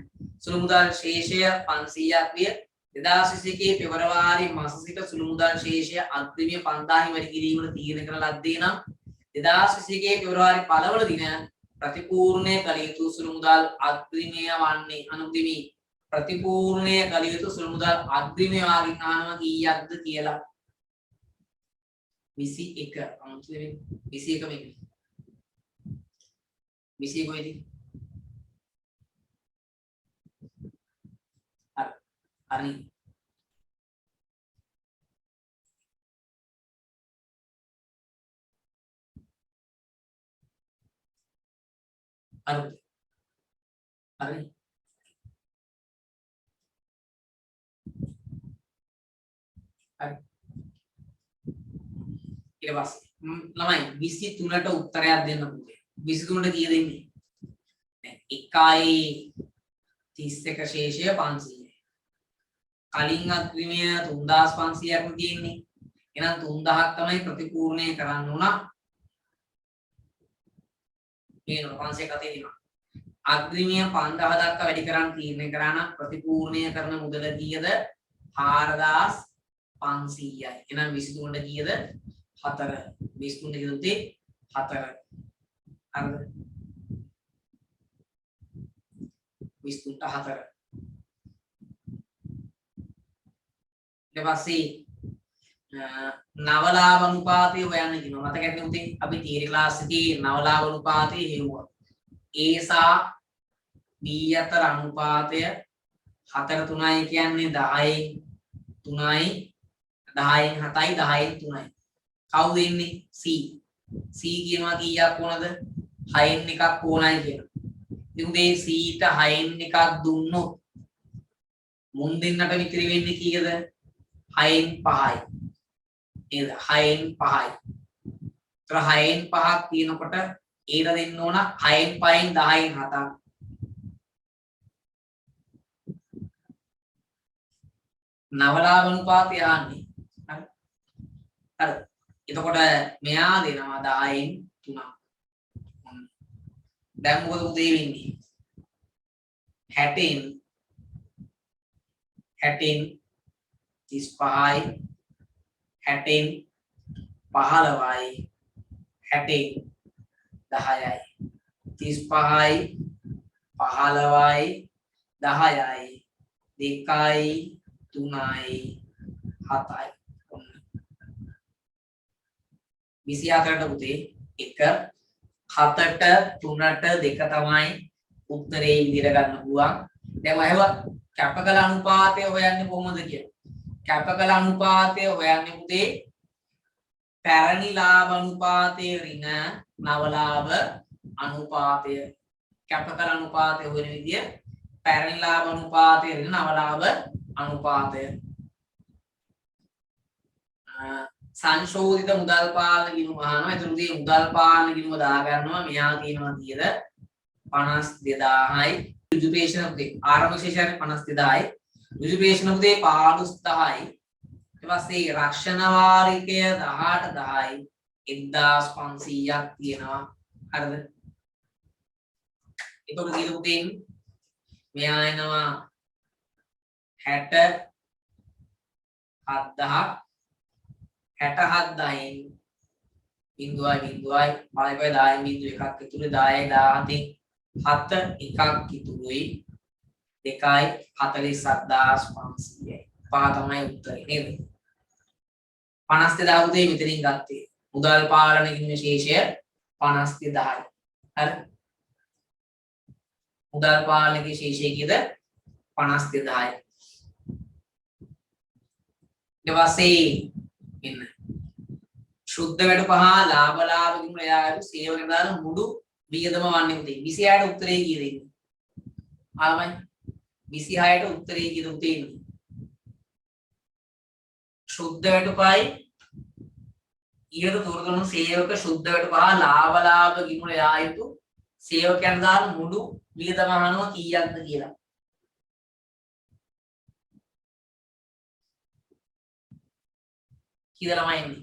සුළු මුදල් ශේෂය 500ක් විය. 2021 පෙබරවාරි මාස සිට සුළු මුදල් ශේෂය අග්‍රිමය 5000 වැඩි කිරීමට තීරණය කර ලද්දේ නම් 2021 පෙබරවාරි 1 වන දින ප්‍රතිපූර්ණය කළ යුතු සුළු මුදල් අග්‍රිමය වන්නේ අනුග්‍රමී ප්‍රතිපූර්ණය කළ යුතු සුළු මුදල් අග්‍රිමය වාගෙන් අහනවා කීයක්ද කියලා. 21 අමුතුවෙන් 21 මේක 21 වෙදි හරි හරි ඊට පස්සේ ළමයි 23ට උත්තරයක් දෙන්න පුතේ. 23ට කීයද ඉන්නේ? දැන් 1යි 31 ශේෂය 500යි. කලින් අග්‍රිමය 3500ක් තියෙන්නේ. එහෙනම් 3000ක් තමයි ප්‍රතිපූර්ණය කරන්න උනා. මේ 500ක් අතේ තියෙනවා. අග්‍රිමය 5000 දක්වා වැඩි කරන් තීරණය කරා නම් ප්‍රතිපූර්ණය කරන මුදල කීයද? 4500යි. එහෙනම් 23ට කීයද? 4. 23 කියද්දී 4. හරිද? 23ට 4. ඊට පස්සේ නවලාභ අනුපාතය හොයන්න කියනවා. මතක ඇති උදේ අපි තියරි ක්ලාස් එකේ නවලාභ අනුපාතය හෙව්වා. A සහ B අතර අනුපාතය 4:3 කියන්නේ 10න් 3යි 10න් 7යි 10න් 3යි. කවුද ඉන්නේ? C. C කියනවා කීයක් ඕනද? 6න් එකක් ඕනයි කියලා. ඉතින් මේ C ට 6න් එකක් දුන්නොත් මුන් දෙන්නට විතර වෙන්නේ කීයද? 6න් 5යි. නේද? 6න් 5යි. ඒතර 6න් 5ක් තියෙනකොට ඒට දෙන්න ඕන 6න් 5න් 10න් 7ක්. නවලාභ අනුපාතය ආන්නේ. හරි. හරි. එතකොට මෙයා දෙනවා 10න් 3ක්. දැන් මොකද උදේ වෙන්නේ? 60න් 35යි 60න් 15යි 60න් 10යි 35යි 15යි 10යි 2යි 3යි 7යි 24ට පුතේ 1 7ට 3ට 2 තමයි උත්තරේ විදිහට ගන්න පුළුවන්. දැන් ඔයව කැපකල අනුපාතය හොයන්නේ කොහොමද කියලා. කැපකල අනුපාතය හොයන්නේ පුතේ පැරණි ලාභ අනුපාතය ඍණ නව ලාභ අනුපාතය. කැපකල අනුපාතය හොයන විදිය පැරණි ලාභ අනුපාතය ඍණ නව ලාභ අනුපාතය. සංශෝධිත මුදල් පාලන ගිණුම අහනවා. එතනදී මුදල් පාලන ගිණුම දා ගන්නවා. මෙයා කියනවා කීයද? 52000යි. යුජුපේෂණ පුතේ ආරම්භ ශේෂයන් 52000යි. යුජුපේෂණ පුතේ 15000යි. ඊට පස්සේ රක්ෂණ වාරිකය 18000යි. 1500ක් තියෙනවා. හරිද? එතකොට කීයද පුතේ? මෙයා එනවා 67000ක් 67000න් බිඳුවයි බිඳුවයි බලපෑ 10 බිඳුව එකක් ඉතුරු 10යි 17 එකක් ඉතුරුයි 2යි 47500යි පහ තමයි උත්තරේ නේද 52000 උදේ මෙතනින් ගත්තේ මුදල් පාලන ගිණුමේ ශේෂය 52000යි හරි මුදල් පාලනයේ ශේෂය කීයද 52000යි ඊට පස්සේ ඉන්න शुद्ध වැඩ පහ ලාභ ගිණුම එයාට සේවක දාන මුඩු වියදම වන්නේ උදේ 26ට උත්තරේ කීයද ඉන්නේ ආලමයි 26ට උත්තරේ කීයද උදේ ඉන්නේ शुद्ध වැඩ පහයි ඊට දුරගණු සේවක शुद्ध වැඩ පහ ලාභ ගිණුම එයාට සේවකයන් දාන මුඩු වියදම අහනවා කීයක්ද කියලා කීයද ළමයි ඉන්නේ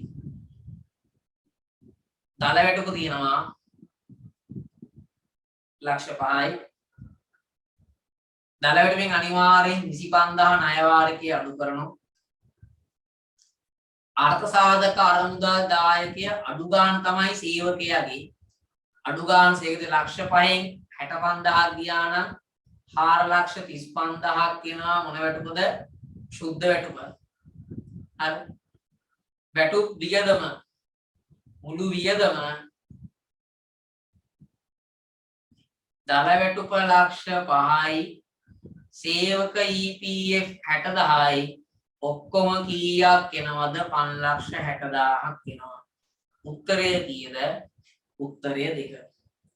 දල වැටුප තියෙනවා ලක්ෂ 5යි දල වැටුපෙන් අනිවාර්යෙන් 25000 ණය වාරිකය අඩු කරනවා අර්ථ සාධක අරමුදල් දායකය අඩු ගන්න තමයි සේවකයාගේ අඩු ගන්න සේවකගේ ලක්ෂ 5න් 65000ක් ගියා නම් 435000ක් කියනවා මොන වැටුපද සුද්ධ වැටුප හරි වැටුප් වියදම මුළු වියදම දල වැටුප ලක්ෂ 5යි සේවක EPF 60000යි ඔක්කොම කීයක් එනවද 560000ක් එනවා උත්තරය කීයද උත්තරය 2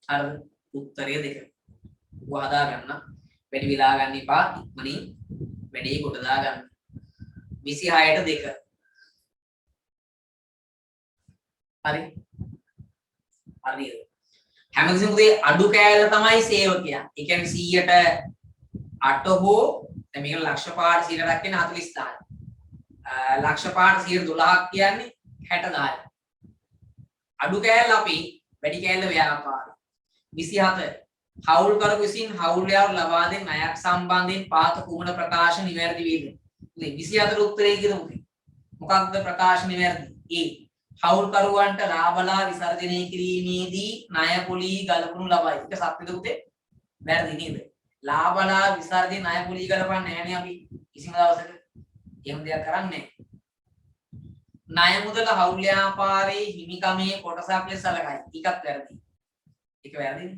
හරිද උත්තරය 2 ඔය හදා ගන්න වැඩි වෙලා ගන්න එපා ඉක්මනින් වැඩේ කොට දා ගන්න 26ට 2 හරි හරිද හැමතිස්සෙම උදේ අඩු කෑල්ල තමයි සේවකයා. ඒ කියන්නේ 100ට 8 හෝ දැන් මේක ලක්ෂ පාට 100ක් කියන්නේ 40000යි. ලක්ෂ පාට 112ක් කියන්නේ 60000යි. අඩු කෑල්ල අපි වැඩි කෑල්ල ව්‍යාපාරය. 27 හවුල් කරපු විසින් හවුල් යාව ලබා දෙන ණයක් සම්බන්ධයෙන් පාත කුමන ප්‍රකාශ නිවැරදි වේද? උදේ 24 උත්තරේ කියමු. මොකක්ද ප්‍රකාශ නිවැරදි? A හවුල්කරුවන්ට ලාභලා විසර්ජනය කිරීමේදී ණය පොලී ගලපනු ලබයි. ඒක සත්‍යද පුතේ? වැරදි නේද? ලාභලා විසර්ජන ණය පොලී ගලපන්නේ නැහැනේ අපි කිසිම දවසක. එහෙම දෙයක් කරන්නේ නැහැ. ණය මුදල හවුල් ව්‍යාපාරයේ හිමිකමේ කොටසක් ලෙස සැලකයි. ඒකත් වැරදි. ඒක වැරදිනේ.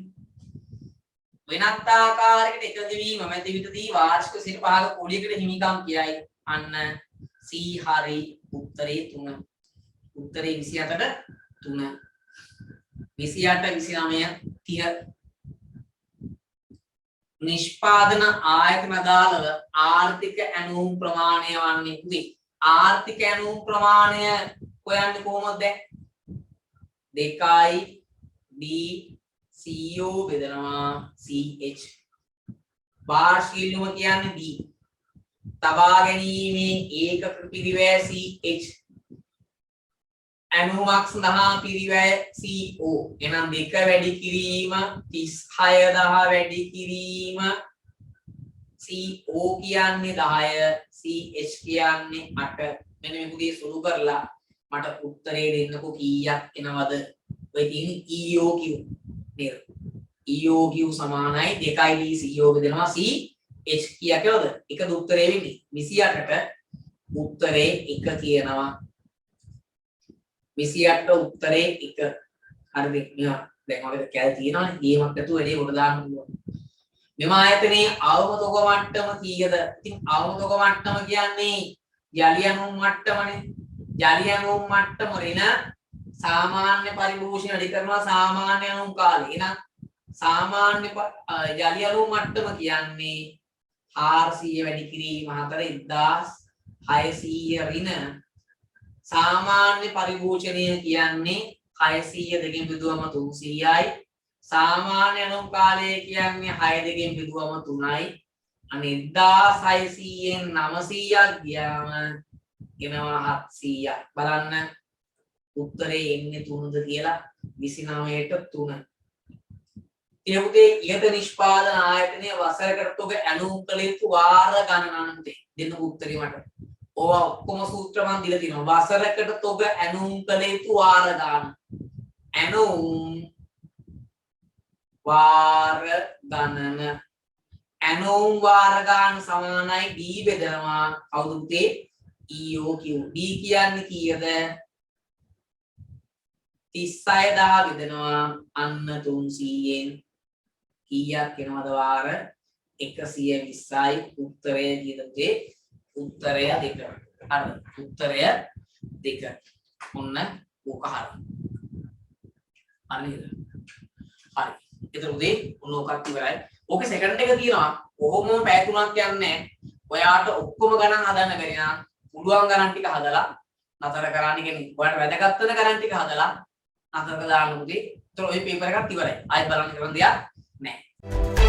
වෙනත් ආකාරයකට එකඟ වීම මැද විටදී වාර්ෂික 25ක පොලියකට හිමිකම් කියයි. අන්න C හරි උත්තරේ 3. උත්තරේ 28ට 3 28 29 30 නිෂ්පාදන ආයතන අදාළව ආර්ථික ඇණවුම් ප්‍රමාණය වන්නේ කුයි ආර්ථික ඇණවුම් ප්‍රමාණය හොයන්නේ කොහොමද 2යි D CO බෙදනවා CH වාර්ෂික ඉල්ලුම කියන්නේ D තබා ගැනීමේ ඒකක පිරිවැය CH ඇණවුමක් සඳහා පිරිවැය CO එනම් 2 වැඩි කිරීම 36000 වැඩි කිරීම CO කියන්නේ 10 CH කියන්නේ 8 මෙන්න මේ පුතේ සුළු කරලා මට උත්තරේ දෙන්නකෝ කීයක් එනවද ඔය තියෙන්නේ EOQ නේද EOQ සමානයි 2යි D CO බෙදෙනවා CH කීයක් කියලාද එකද උත්තරේ වෙන්නේ 28ට උත්තරේ 1 කියනවා 28ට උත්තරේ 1 හරිද මෙහා දැන් අපිට කැල් තියෙනවානේ ගේමක් නැතුව වැඩේ කොට දාන්න පුළුවන් මෙම ආයතනයේ අවම තොග මට්ටම කීයද ඉතින් අවම තොග මට්ටම කියන්නේ යලි ඇණවුම් මට්ටමනේ යලි ඇණවුම් මට්ටම ඍණ සාමාන්‍ය පරිභෝෂණ වැඩි කරනවා සාමාන්‍ය ඇණවුම් කාලේ එහෙනම් සාමාන්‍ය යලි ඇණවුම් මට්ටම කියන්නේ 400 වැඩි කිරීම 4 1600 ඍණ සාමාන්‍ය පරිභෝජනය කියන්නේ 600 දෙකෙන් බෙදුවම 300යි. සාමාන්‍ය අනුන් කාලය කියන්නේ 6 දෙකෙන් බෙදුවම 3යි. අනේ 1600න් 900ක් ගියාම එනවා 700ක්. බලන්න උත්තරේ එන්නේ 3ද කියලා 29ට 3. එහුදේ ඉහත නිෂ්පාදන ආයතනයේ වසරකට තොග ඇනුම් කළ යුතු වාර ගණනක් දෙන්න උත්තරේ මට. ඕවා ඔක්කොම සූත්‍ර මන් දීලා තියෙනවා. වසරකට තොග ඇනුම් කළ යුතු වාර ගණන. ඇනුම් වාර ගණන. ඇනුම් වාර ගණන සමානයි D බෙදනවා කවුද පුතේ? EOQ. D කියන්නේ කීයද? 36000 බෙදනවා අන්න 300න් කීයක් එනවද වාර? 120යි. උත්තරය කීයද පුතේ? උත්තරය 2. හරි. උත්තරය 2. ඔන්න ඕක හරි. හරිද? හරි. ඒතර උදේ ඔන්න ඕකත් ඉවරයි. ඕකේ සෙකන්ඩ් එක තියෙනවා. කොහොමම පැය 3ක් යන්නේ. ඔයාට ඔක්කොම ගණන් හදන්න බැරි නම් පුළුවන් ගණන් ටික හදලා නතර කරන්න කියන්නේ. ඔයාලට වැදගත් වෙන ගණන් ටික හදලා නතර දාන්න උදේ. ඒතර ওই පේපර් එකත් ඉවරයි. ආයෙත් බලන්න කරන්න දෙයක් නැහැ.